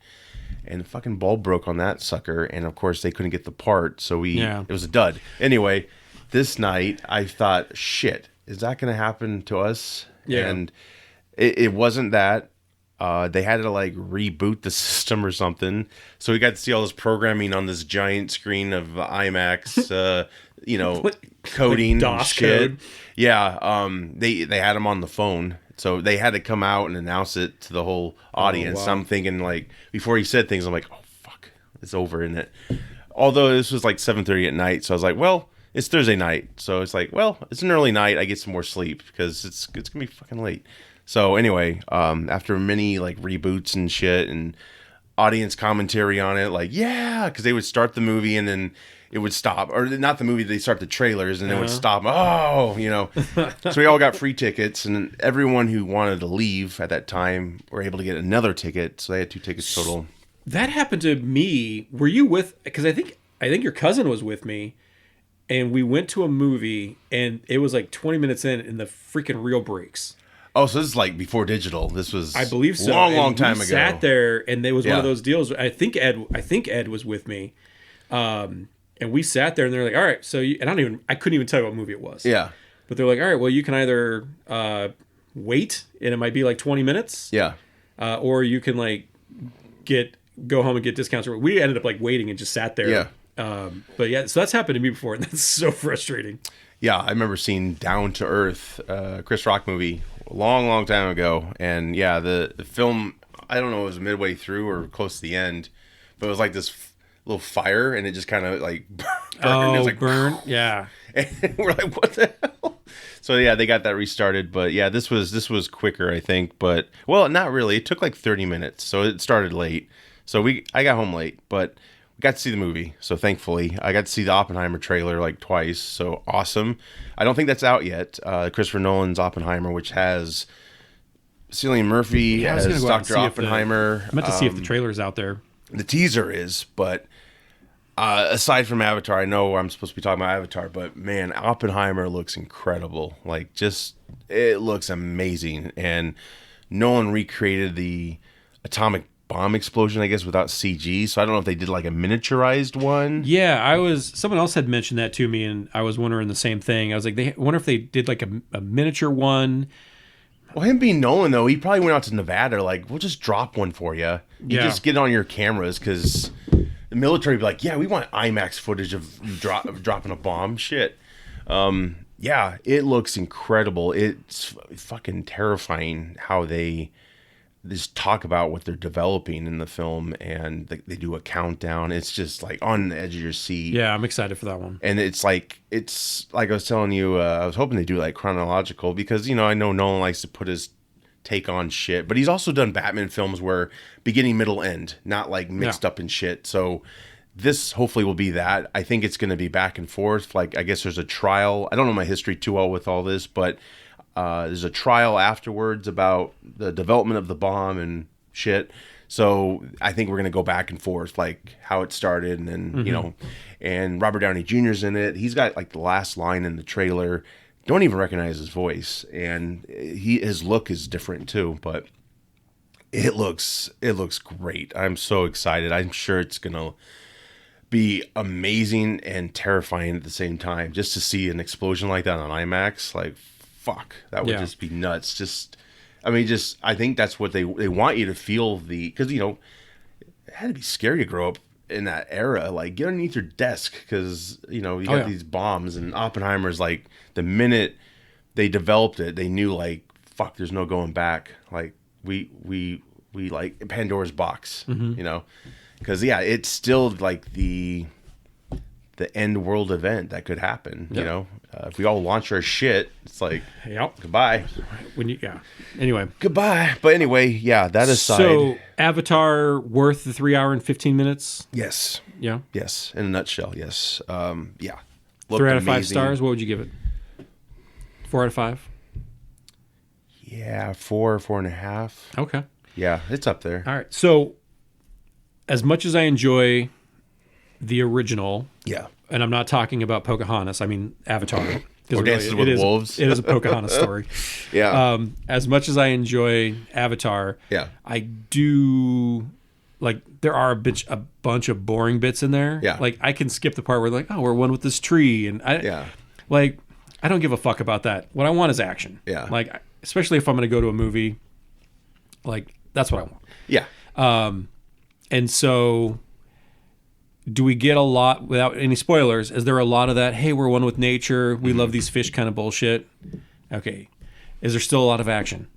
And the fucking bulb broke on that sucker. And of course, they couldn't get the part. So it was a dud. Anyway, this night, I thought, shit, is that going to happen to us? Yeah. And it wasn't that. They had to like reboot the system or something. So we got to see all this programming on this giant screen of IMAX, coding like and DOS shit. code. Yeah. They had them on the phone. So they had to come out and announce it to the whole audience. wow. I'm thinking, like, before he said things, I'm like, oh, fuck, it's over, isn't it? Although this was like 7:30 at night. So I was like, well, It's Thursday night, so it's like, well, it's an early night. I get some more sleep because it's gonna be fucking late. So anyway, after many like reboots and shit and audience commentary on it, like yeah, because they would start the movie and then it would stop, or not the movie. They start the trailers and it would stop. Oh, So we all got free tickets, and everyone who wanted to leave at that time were able to get another ticket. So they had 2 tickets total. That happened to me. Were you with? Because I think your cousin was with me, and we went to a movie, and it was like 20 minutes in, and the freaking reel breaks. Oh, so this is like before digital. This was, I believe so, long time ago. Sat there, and there was one of those deals. I think Ed was with me, and we sat there, and they're like, "All right, so," I couldn't even tell you what movie it was. Yeah, but they're like, "All right, well, you can either wait, and it might be like 20 minutes, or you can like go home and get discounts." We ended up like waiting and just sat there. Yeah. But yeah, so that's happened to me before, and that's so frustrating. Yeah, I remember seeing Down to Earth, Chris Rock movie, a long time ago, and yeah, the film, I don't know, it was midway through or close to the end, but it was like this little fire, and it just kind of like burned. Oh, it was like burn, yeah. And we're like, what the hell? So yeah, they got that restarted, but yeah, this was quicker, I think, but well, not really. It took like 30 minutes, so it started late. So I got home late, but we got to see the movie. So thankfully, I got to see the Oppenheimer trailer like twice. So awesome. I don't think that's out yet. Christopher Nolan's Oppenheimer, which has Cillian Murphy as Dr. Oppenheimer. I meant to see if the trailer's out there. The teaser is, but aside from Avatar, I know I'm supposed to be talking about Avatar, but man, Oppenheimer looks incredible. Like, it looks amazing. And Nolan recreated the atomic bomb explosion, I guess, without CG. So I don't know if they did like a miniaturized one. Yeah, someone else had mentioned that to me, and I was wondering the same thing. I was like, I wonder if they did like a miniature one. Well, him being Nolan, though, he probably went out to Nevada, like, we'll just drop one for you. You just get it on your cameras, because the military would be like, yeah, we want IMAX footage of dropping a bomb. Shit. Yeah, it looks incredible. It's fucking terrifying how they just talk about what they're developing in the film, and they do a countdown. It's just like on the edge of your seat. Yeah, I'm excited for that one. And it's like I was telling you, I was hoping they do like chronological, because I know Nolan likes to put his take on shit, but he's also done Batman films where beginning, middle, end, not like mixed up in shit. So this hopefully will be that. I think it's going to be back and forth. Like, I guess there's a trial. I don't know my history too well with all this, but there's a trial afterwards about the development of the bomb and shit. So I think we're going to go back and forth, like how it started. And then, and Robert Downey Jr.'s in it. He's got like the last line in the trailer. Don't even recognize his voice. And his look is different too, but it looks great. I'm so excited. I'm sure it's going to be amazing and terrifying at the same time. Just to see an explosion like that on IMAX, like, fuck, that would just be nuts. I think that's what they want you to feel, because it had to be scary to grow up in that era. Like, get underneath your desk, because you got these bombs, and Oppenheimer's like, the minute they developed it, they knew, like, fuck, there's no going back. Like, we like Pandora's box, because it's still like the end world event that could happen. If we all launch our shit, it's like, goodbye. Anyway, goodbye. But anyway, that aside. So Avatar worth the 3 hour and 15 minutes? Yes. Yeah. Yes. In a nutshell. Yes. Yeah. 3 out of 5 stars. What would you give it? 4 out of 5. Yeah, 4.5. Okay. Yeah, it's up there. All right. So, as much as I enjoy the original, and I'm not talking about Pocahontas, I mean Avatar. Or Dances with Wolves. It is a Pocahontas story. As much as I enjoy Avatar, I do, like, there are a bunch of boring bits in there. Like, I can skip the part where, like, we're one with this tree, and I don't give a fuck about that. What I want is action. Like, especially if I'm going to go to a movie, like, that's what I want. And so, do we get a lot, without any spoilers, is there a lot of that, hey, we're one with nature, we love these fish kind of bullshit? Okay. Is there still a lot of action?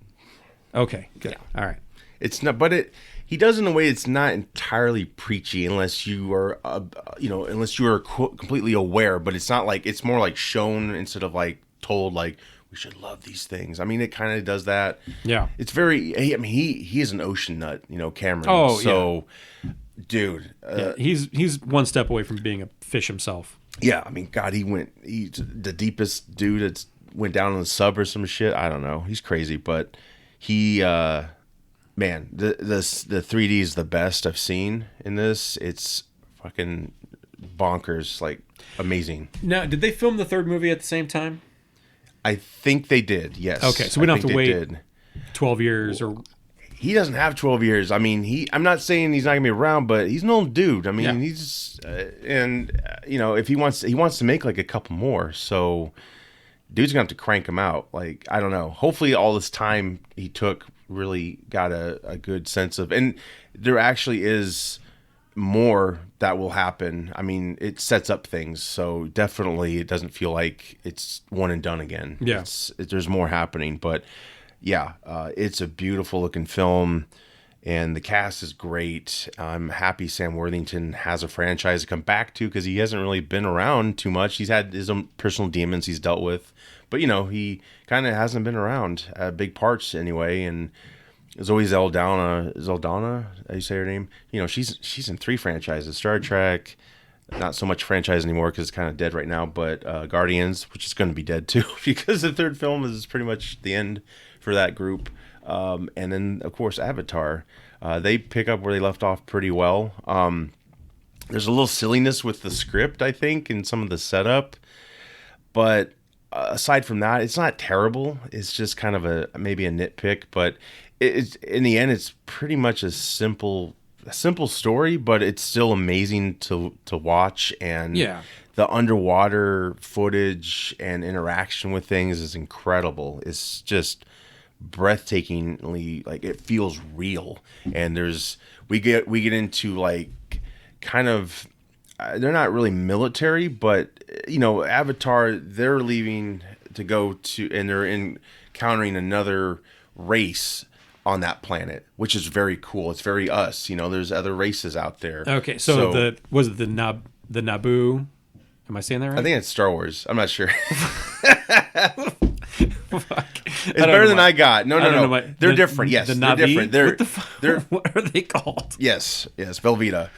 Okay, good. All right. It's not, but he does in a way it's not entirely preachy unless you are, unless you are completely aware. But it's not like, it's more like shown instead of like told, like we should love these things. I mean, it kind of does that. Yeah. It's very. He is an ocean nut, Cameron. Oh, so, dude. Yeah, he's one step away from being a fish himself. Yeah, I mean, God, he's the deepest dude that's went down in the sub or some shit. I don't know. He's crazy, but he. Man, the 3D is the best I've seen in this. It's fucking bonkers, like amazing. Now, did they film the third movie at the same time? I think they did. Yes. Okay, so we don't have to wait 12 years or. He doesn't have 12 years. I mean, I'm not saying he's not gonna be around, but he's an old dude. I mean, he's if he wants to make like a couple more, so dude's gonna have to crank him out. Like, I don't know. Hopefully, all this time he took really got a good sense of, and there actually is more that will happen. I mean, it sets up things, so definitely it doesn't feel like it's one and done again. Yeah, there's more happening, but yeah, it's a beautiful looking film, and the cast is great. I'm happy Sam Worthington has a franchise to come back to because he hasn't really been around too much. He's had his own personal demons he's dealt with, but he kind of hasn't been around big parts anyway. And there's always Zeldana, how you say her name? She's in 3 franchises: Star Trek, not so much franchise anymore because it's kind of dead right now, but Guardians, which is going to be dead too because the third film is pretty much the end for that group. And then of course Avatar. They pick up where they left off pretty well. There's a little silliness with the script, I think, and some of the setup, but aside from that, it's not terrible. It's just kind of maybe a nitpick, but it's in the end, it's pretty much a simple story, but it's still amazing to watch. And the underwater footage and interaction with things is incredible. It's just breathtakingly, like, it feels real. And we get into like kind of they're not really military, but Avatar, they're leaving to go to, and they're encountering another race on that planet, which is very cool. It's very us. There's other races out there. Okay, so the Naboo? Am I saying that right? I think it's Star Wars. I'm not sure. Fuck. It's better than I got. No. They're different. Yes, the they're different. What are they called? Yes, Velveeta.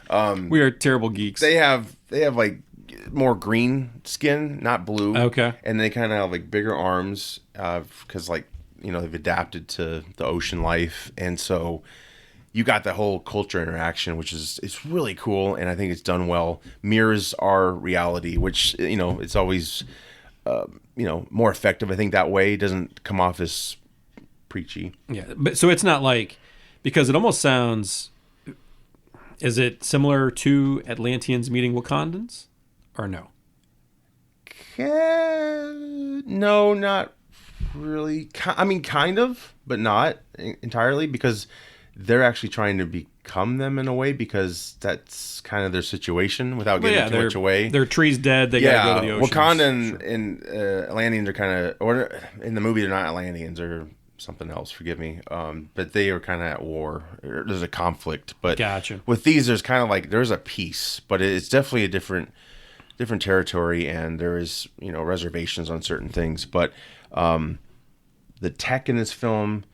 We are terrible geeks. They have like more green skin, not blue. Okay. And they kind of have like bigger arms because they've adapted to the ocean life, and so you got that whole culture interaction, which it's really cool, and I think it's done well. Mirrors our reality, which it's always more effective. I think that way. It doesn't come off as preachy. Yeah, but so it's not like, because it almost sounds. Is it similar to Atlanteans meeting Wakandans, or no? No, not really. I mean, kind of, but not entirely, because they're actually trying to become them in a way, because that's kind of their situation without giving too much away. Their tree's dead. They gotta go to the ocean. Wakanda and Atlanteans are kind of, or in the movie they're not Atlanteans, or something else. Forgive me. But they are kind of at war. There's a conflict. But gotcha. With these, there's kind of like there's a peace, but it's definitely a different territory, and there is reservations on certain things. But the tech in this film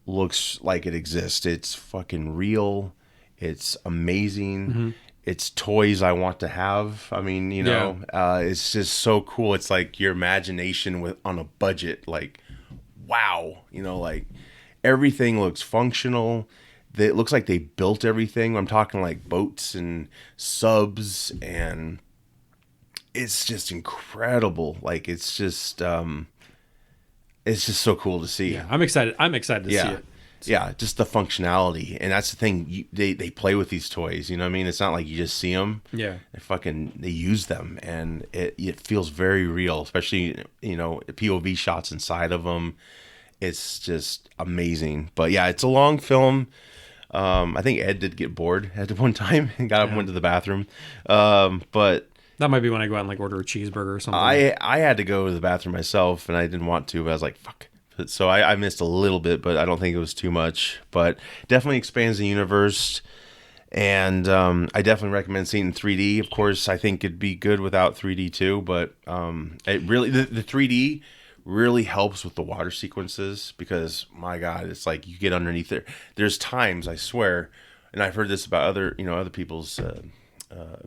looks like it exists. It's fucking real. It's amazing. Mm-hmm. It's toys I want to have. I mean, it's just so cool. It's like your imagination on a budget. Like, wow. Like everything looks functional. It looks like they built everything. I'm talking like boats and subs, and it's just incredible. Like, it's just so cool to see. Yeah, I'm excited. To see it. Yeah, just the functionality, and that's the thing. They play with these toys. You know what I mean? It's not like you just see them. Yeah, they use them, and it feels very real. Especially POV shots inside of them. It's just amazing. But yeah, it's a long film. I think Ed did get bored at one time and got up and went to the bathroom. But that might be when I go out and like order a cheeseburger or something. I had to go to the bathroom myself, and I didn't want to, but I was like, fuck. So I missed a little bit, but I don't think it was too much. But definitely expands the universe. And I definitely recommend seeing it in 3D. Of course, I think it'd be good without 3D too. But it really, the 3D really helps with the water sequences because, my God, it's like you get underneath there. There's times, I swear, and I've heard this about other people's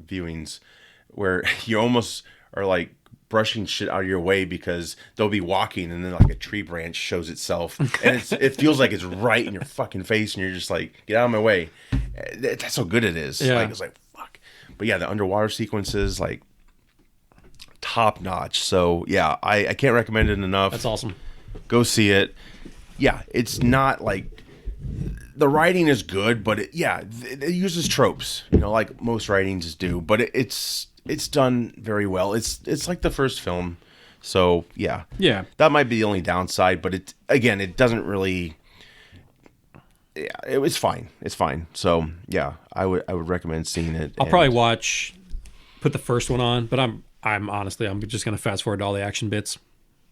viewings, where you almost are like brushing shit out of your way because they'll be walking and then like a tree branch shows itself and it feels like it's right in your fucking face and you're just like, get out of my way. That's how good it is. Yeah. Like, it's like, fuck. But yeah, the underwater sequences, like, top notch. So yeah, I can't recommend it enough. That's awesome. Go see it. Yeah, it's not like, the writing is good, but it uses tropes, like most writings do, but it's done very well. It's like the first film. So yeah. That might be the only downside, but it doesn't really. Yeah, it's fine. It's fine. So yeah, I would recommend seeing it. I'll probably put the first one on, but I'm honestly just gonna fast forward to all the action bits.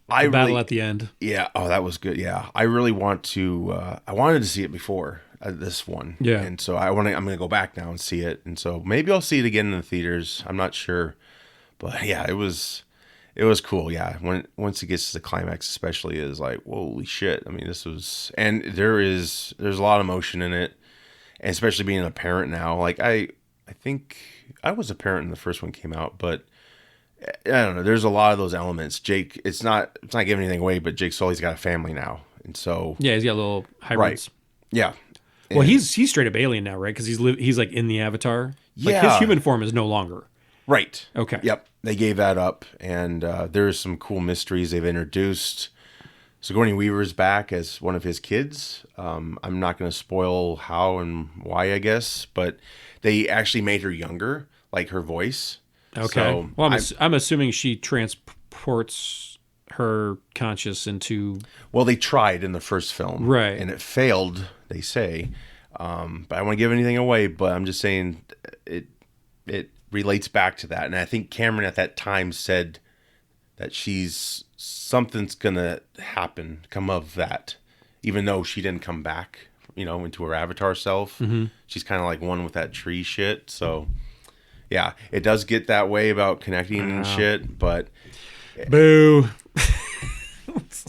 The battle at the end. Yeah. Oh, that was good. Yeah, I really want to. I wanted to see it before this one. Yeah. And so I'm gonna go back now and see it, and so maybe I'll see it again in the theaters. I'm not sure, but yeah, it was cool. Yeah. Once it gets to the climax, especially, is like, holy shit. I mean, this was, and there's a lot of emotion in it, and especially being a parent now. Like I think I was a parent when the first one came out, but. I don't know. There's a lot of those elements. Jake, it's not giving anything away, but Jake Sully's got a family now, and so yeah, he's got little hybrids. Right. Yeah. Well, he's straight up alien now, right? Because he's like in the Avatar. Yeah. Like his human form is no longer. Right. Okay. Yep. They gave that up, and there's some cool mysteries they've introduced. Sigourney Weaver's back as one of his kids. I'm not going to spoil how and why, I guess, but they actually made her younger, like her voice. Okay. So well, I'm assuming she transports her conscious into. Well, they tried in the first film, right, and it failed. They say, but I don't want to give anything away. But I'm just saying it relates back to that, and I think Cameron at that time said that something's gonna come of that, even though she didn't come back, into her Avatar self. Mm-hmm. She's kind of like one with that tree shit. So. Yeah, it does get that way about connecting and shit, but boo.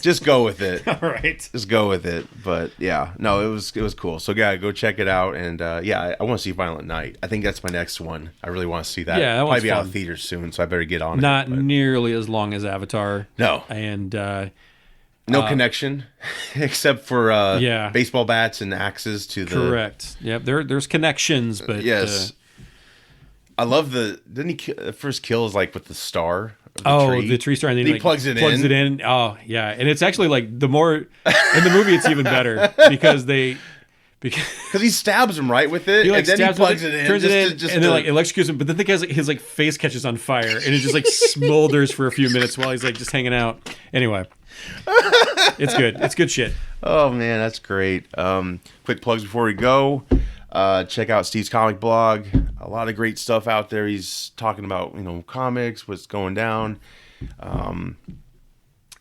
Just go with it. All right. Just go with it. But yeah, no, it was cool. So yeah, go check it out, and I want to see Violent Night. I think that's my next one. I really want to see that. Yeah, that probably be fun. out of theaters soon, so I better get on it. Not nearly as long as Avatar. No. And no connection, except for baseball bats and axes to the. Correct. Yep. There's connections, but yes. I love the first kill is like with the star. The tree star, and then he plugs it in. Oh yeah, and it's actually like the more in the movie, it's even better because he stabs him right with it, and then he plugs it in, turns it in, and then like electrocutes him. But then the guy's like his like face catches on fire, and it just like smolders for a few minutes while he's like just hanging out. Anyway, it's good. It's good shit. Oh man, that's great. Quick plugs before we go. Check out Steve's comic blog. A lot of great stuff out there. He's talking about, comics, what's going down.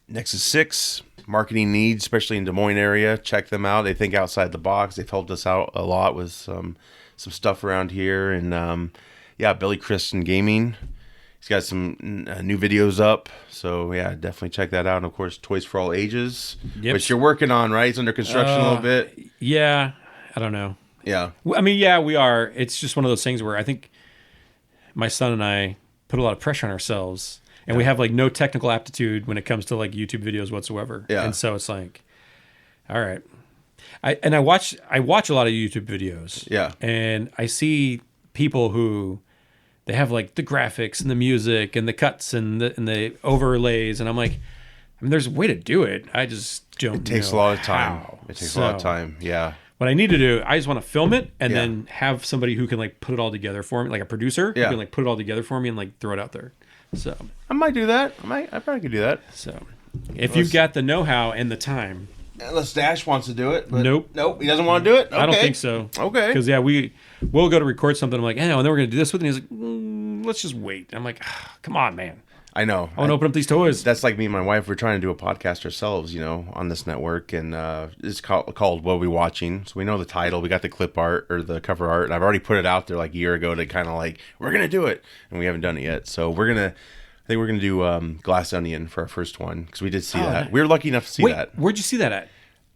Nexus 6, marketing needs, especially in Des Moines area. Check them out. They think outside the box. They've helped us out a lot with some stuff around here. And Billy Kristen Gaming. He's got some new videos up. So yeah, definitely check that out. And of course, Toys for All Ages, which you're working on, right? It's under construction a little bit. Yeah, I don't know. Yeah. I mean, yeah, we are. It's just one of those things where I think my son and I put a lot of pressure on ourselves, and we have like no technical aptitude when it comes to like YouTube videos whatsoever. Yeah. And so it's like, all right. I watch a lot of YouTube videos. Yeah. And I see people who they have like the graphics and the music and the cuts and the overlays, and I'm like, I mean, there's a way to do it. I just don't know. It takes a lot of time. How. It takes a lot of time. Yeah. What I need to do, I just want to film it and then have somebody who can like put it all together for me, like a producer who can like put it all together for me and like throw it out there. So I might do that. I probably could do that. So if you've got the know-how and the time. Unless Dash wants to do it. But nope, he doesn't want to do it. Okay. I don't think so. Okay. Because we'll go to record something. I'm like, and then we're gonna do this with it. And he's like, let's just wait. I'm like, come on, man. I know. I want to open up these toys. That's like me and my wife. We're trying to do a podcast ourselves, on this network, and it's called What Are We Watching? So we know the title. We got the clip art or the cover art, and I've already put it out there like a year ago to kind of like, we're gonna do it, and we haven't done it yet. So I think we're gonna do Glass Onion for our first one because we did see that. Nice. We were lucky enough to see that. Where'd you see that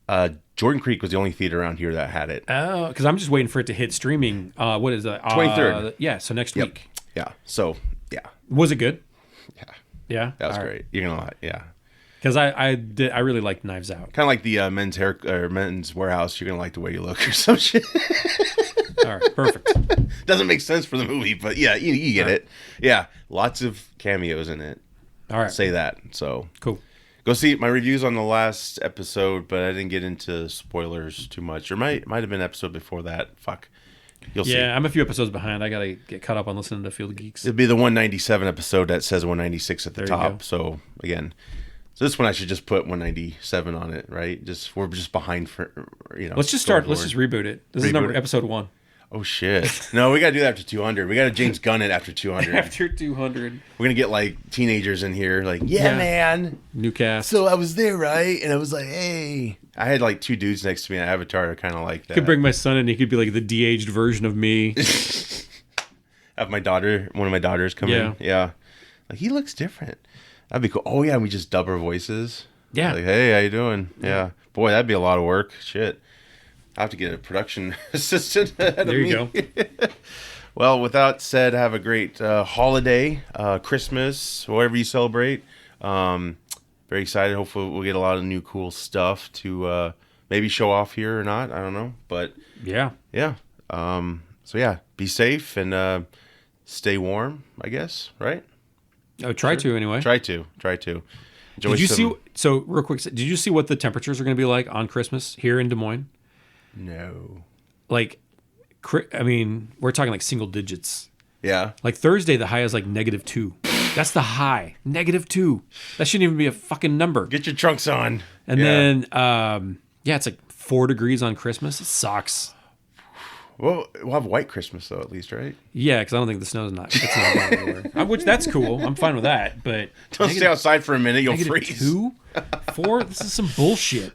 at? Jordan Creek was the only theater around here that had it. Oh, because I'm just waiting for it to hit streaming. What is that? 23rd. Yeah, so next week. Yeah. So yeah. Was it good? Yeah. Yeah, That was great. You're gonna like, yeah. Because I really liked Knives Out. Kind of like the men's warehouse. You're gonna like the way you look or some shit. All right, perfect. Doesn't make sense for the movie, but yeah, you get it. Yeah, lots of cameos in it. All right, Say that. So cool. Go see my reviews on the last episode, but I didn't get into spoilers too much. Or might have been an episode before that. Fuck. You'll see. Yeah, I'm a few episodes behind. I got to get caught up on listening to Field Geeks. It'll be the 197 episode that says 196 at the There you go. top. So, again, this one I should just put 197 on it, right? We're just behind for, Let's just start. Let's just reboot it. This is episode 1. Oh, shit. No, we got to do that after 200. We got to James Gunn it after 200. After 200. We're going to get, like, teenagers in here. Like, yeah, man. New cast. So I was there, right? And I was like, hey. I had, like, 2 dudes next to me on Avatar kind of like that. Could bring my son in. He could be, like, the de-aged version of me. Have one of my daughters come in. Yeah. Like, he looks different. That'd be cool. Oh, yeah, and we just dub our voices. Yeah. Like, hey, how you doing? Yeah. Boy, that'd be a lot of work. Shit. I have to get a production assistant. There you go. Well, with that said, have a great holiday, Christmas, whatever you celebrate. Very excited. Hopefully, we'll get a lot of new cool stuff to maybe show off here or not. I don't know, but yeah. So yeah, be safe and stay warm. I guess, right? Oh, try to anyway. Try to. Enjoy did you see? So real quick, did you see what the temperatures are going to be like on Christmas here in Des Moines? No. Like, I mean, we're talking like single digits. Yeah. Like Thursday, the high is like -2. That's the high. -2. That shouldn't even be a fucking number. Get your trunks on. And then, it's like 4 degrees on Christmas. It sucks. Well, we'll have white Christmas though, at least, right? Yeah, because I don't think the snow's not. It's not down anywhere. Which that's cool. I'm fine with that. But don't stay outside for a minute. You'll freeze. 2, 4. This is some bullshit.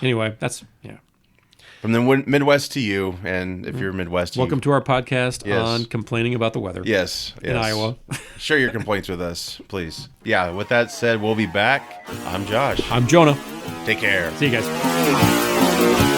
Anyway, that's From the Midwest to you, and if you're Midwest, welcome to our podcast on complaining about the weather. Yes. In Iowa. Share your complaints with us, please. Yeah. With that said, we'll be back. I'm Josh. I'm Jonah. Take care. See you guys.